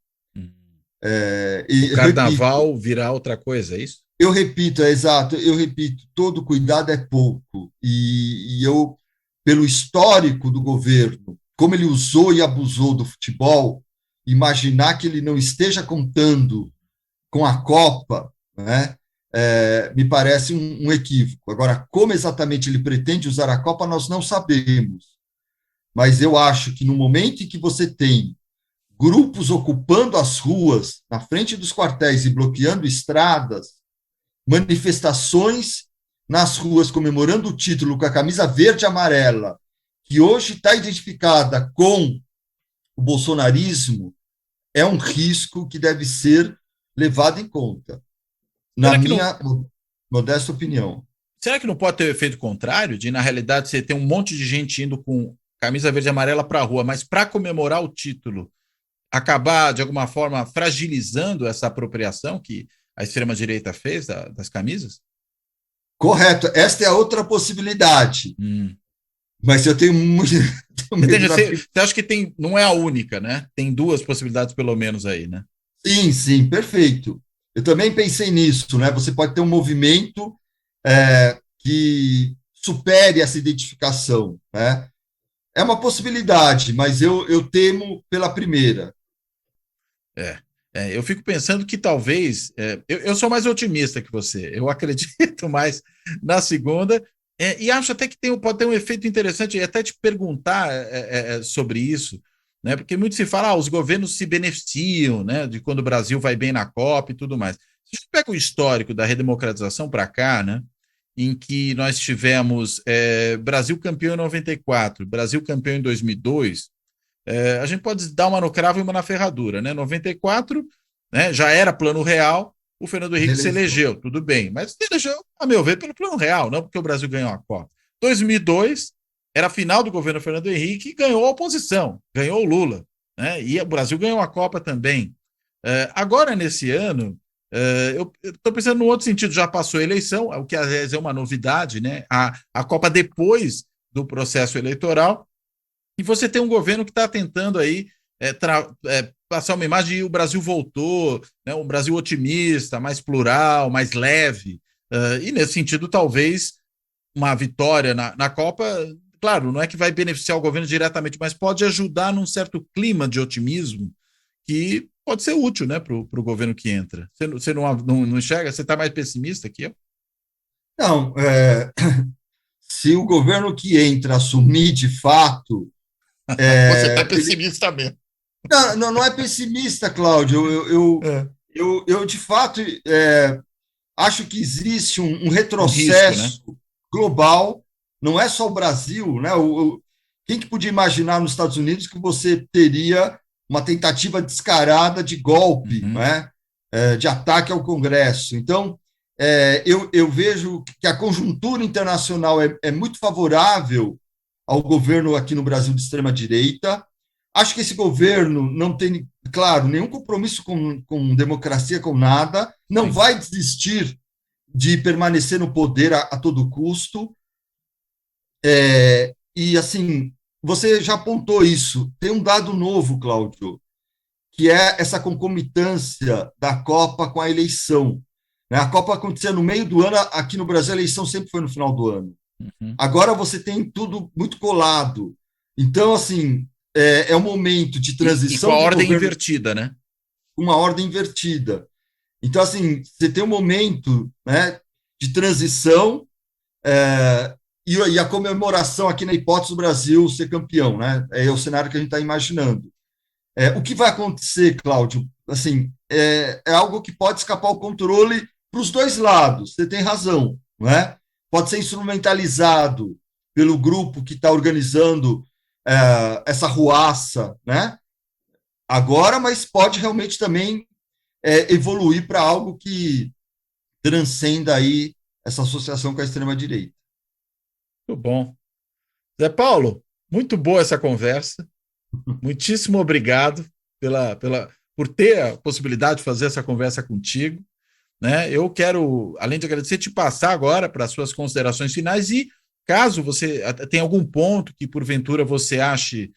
O carnaval virar outra coisa, é isso? Eu repito, exato, eu repito, todo cuidado é pouco. E eu, pelo histórico do governo, como ele usou e abusou do futebol, imaginar que ele não esteja contando com a Copa, né, me parece um equívoco. Agora, como exatamente ele pretende usar a Copa, nós não sabemos. Mas eu acho que no momento em que você tem grupos ocupando as ruas, na frente dos quartéis e bloqueando estradas, manifestações nas ruas comemorando o título com a camisa verde e amarela, que hoje está identificada com o bolsonarismo, é um risco que deve ser levado em conta, na minha modesta opinião. Será que não pode ter o efeito contrário, de, na realidade, você ter um monte de gente indo com camisa verde e amarela para a rua, mas para comemorar o título, acabar, de alguma forma, fragilizando essa apropriação que a extrema-direita fez das camisas? Correto. Esta é a outra possibilidade. Mas eu tenho muito... Você acha que não é a única, né? Tem duas possibilidades, pelo menos, aí, né? Sim, perfeito. Eu também pensei nisso, né? Você pode ter um movimento que supere essa identificação, né? É uma possibilidade, mas eu temo pela primeira. Eu fico pensando que talvez... eu sou mais otimista que você. Eu acredito mais na segunda e acho até que pode ter um efeito interessante, e até te perguntar sobre isso, né? Porque muito se fala, os governos se beneficiam, né, de quando o Brasil vai bem na Copa e tudo mais. Se a gente pega o histórico da redemocratização para cá, né, em que nós tivemos Brasil campeão em 94, Brasil campeão em 2002, a gente pode dar uma no cravo e uma na ferradura, né? 94, né, já era plano real, o Fernando Henrique se elegeu, tudo bem, mas se elegeu, a meu ver, pelo plano real, não porque o Brasil ganhou a Copa. 2002, era a final do governo Fernando Henrique e ganhou a oposição, ganhou o Lula, né? E o Brasil ganhou a Copa também. Agora, nesse ano, eu estou pensando num outro sentido, já passou a eleição, o que às vezes é uma novidade, né? A Copa depois do processo eleitoral, e você tem um governo que está tentando aí passar uma imagem de o Brasil voltou, né, um Brasil otimista, mais plural, mais leve, e nesse sentido talvez uma vitória na Copa, claro, não é que vai beneficiar o governo diretamente, mas pode ajudar num certo clima de otimismo que pode ser útil, né, para o governo que entra. Você não enxerga? Você está mais pessimista que eu? Não, se o governo que entra assumir de fato... Você está pessimista mesmo. Não é pessimista, Cláudio. Eu de fato, acho que existe um retrocesso risco, né? Global, não é só o Brasil, né? Quem que podia imaginar nos Estados Unidos que você teria uma tentativa descarada de golpe, né? De ataque ao Congresso? Então, eu vejo que a conjuntura internacional é muito favorável ao governo aqui no Brasil de extrema-direita. Acho que esse governo não tem, claro, nenhum compromisso com democracia, com nada, não vai desistir de permanecer no poder a todo custo. E, assim, você já apontou isso. Tem um dado novo, Cláudio, que é essa concomitância da Copa com a eleição. A Copa acontecia no meio do ano, aqui no Brasil a eleição sempre foi no final do ano. Agora você tem tudo muito colado. Então, assim, é um momento de transição. E com a ordem invertida, né? Uma ordem invertida. Então, assim, você tem um momento, né, de transição e a comemoração aqui na hipótese do Brasil ser campeão, né? É o cenário que a gente está imaginando. O que vai acontecer, Cláudio? Assim, é algo que pode escapar ao controle para os dois lados. Você tem razão, não é? Pode ser instrumentalizado pelo grupo que está organizando essa ruaça, né? Agora, mas pode realmente também evoluir para algo que transcenda aí essa associação com a extrema-direita. Muito bom. Zé Paulo, muito boa essa conversa. Muitíssimo obrigado por ter a possibilidade de fazer essa conversa contigo. né? Eu quero, além de agradecer, te passar agora para as suas considerações finais e caso você tenha algum ponto que porventura você ache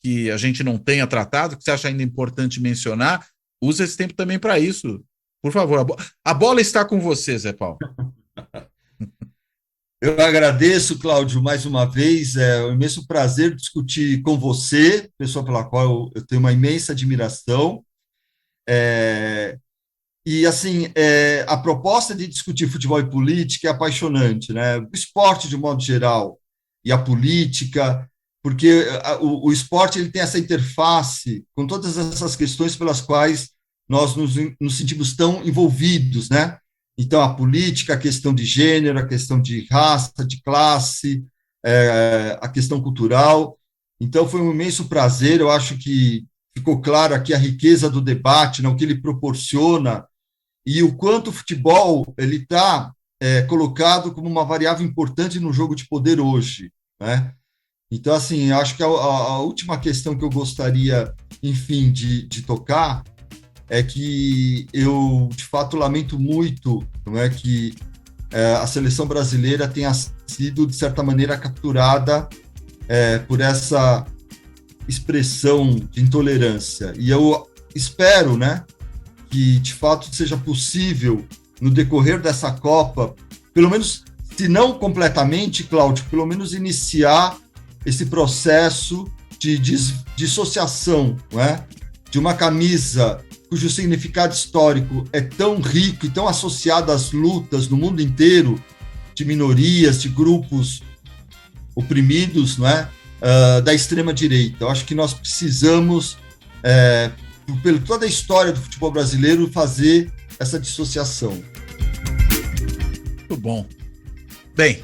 que a gente não tenha tratado, que você acha ainda importante mencionar, use esse tempo também para isso. Por favor, a bola está com você, Zé Paulo. Eu agradeço, Cláudio, mais uma vez. É um imenso prazer discutir com você, pessoa pela qual eu tenho uma imensa admiração. E, assim, a proposta de discutir futebol e política é apaixonante, né? O esporte, de modo geral, e a política, porque o esporte ele tem essa interface com todas essas questões pelas quais nós nos sentimos tão envolvidos, né? Então, a política, a questão de gênero, a questão de raça, de classe, a questão cultural. Então, foi um imenso prazer. Eu acho que ficou claro aqui a riqueza do debate, né, o que ele proporciona e o quanto o futebol ele está colocado como uma variável importante no jogo de poder hoje, né? Então, assim, eu acho que a última questão que eu gostaria, enfim, de tocar é que eu, de fato, lamento muito, não é, que a seleção brasileira tenha sido, de certa maneira, capturada por essa expressão de intolerância. E eu espero, né, que, de fato, seja possível, no decorrer dessa Copa, pelo menos, se não completamente, Cláudio, pelo menos iniciar esse processo de dissociação, não é, de uma camisa cujo significado histórico é tão rico e tão associado às lutas no mundo inteiro de minorias, de grupos oprimidos, não é? Da extrema-direita. Eu acho que nós precisamos, por toda a história do futebol brasileiro, fazer essa dissociação. Muito bom. Bem,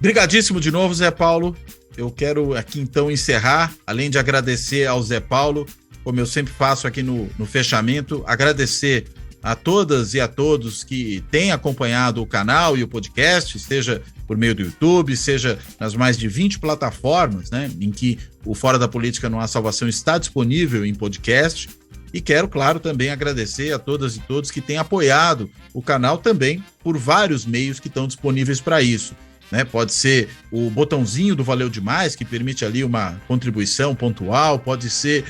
brigadíssimo de novo, Zé Paulo. Eu quero aqui, então, encerrar, além de agradecer ao Zé Paulo, como eu sempre faço aqui no fechamento, agradecer a todas e a todos que têm acompanhado o canal e o podcast, seja por meio do YouTube, seja nas mais de 20 plataformas, né, em que o Fora da Política Não Há Salvação está disponível em podcast. E quero, claro, também agradecer a todas e todos que têm apoiado o canal também por vários meios que estão disponíveis para isso, né? Pode ser o botãozinho do Valeu Demais, que permite ali uma contribuição pontual, pode ser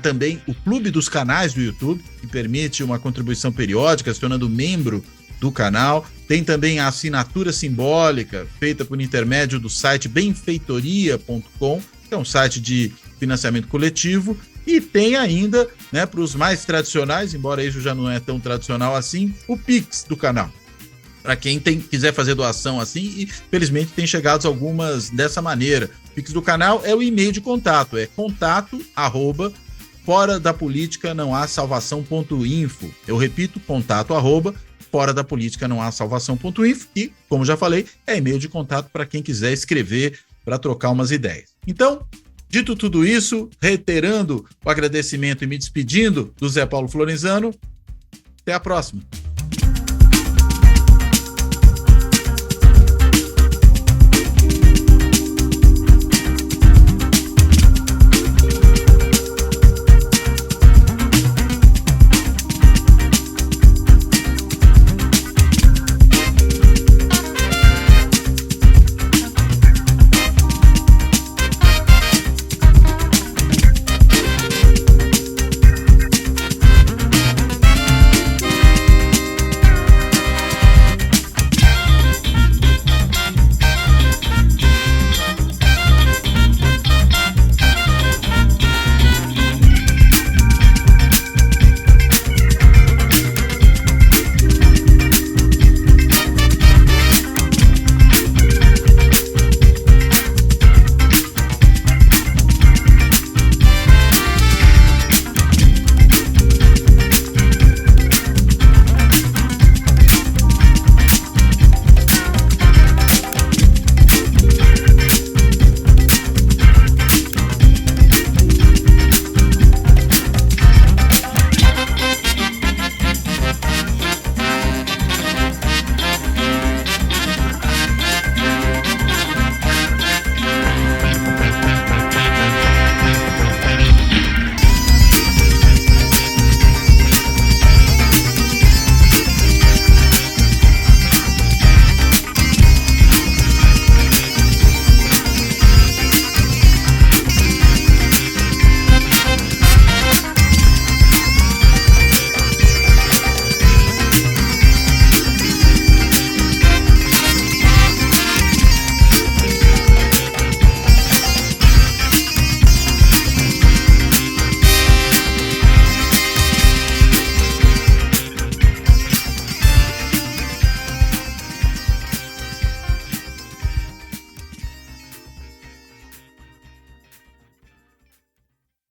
também o Clube dos Canais do YouTube, que permite uma contribuição periódica, se tornando membro do canal. Tem também a assinatura simbólica, feita por intermédio do site benfeitoria.com, que é um site de financiamento coletivo. E tem ainda, né, para os mais tradicionais, embora isso já não é tão tradicional assim, o Pix do canal. Para quem quiser fazer doação assim, e felizmente tem chegado algumas dessa maneira. O Pix do canal é o e-mail de contato, é contato@foradapolítica-não-há-salvação.info. Eu repito, contato@foradapolítica-não-há-salvação.info, e, como já falei, é e-mail de contato para quem quiser escrever para trocar umas ideias. Então, dito tudo isso, reiterando o agradecimento e me despedindo do Zé Paulo Florenzano, até a próxima.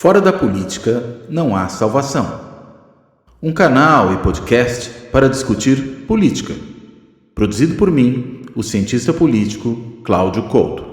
Fora da política não há salvação. Um canal e podcast para discutir política. Produzido por mim, o cientista político Cláudio Couto.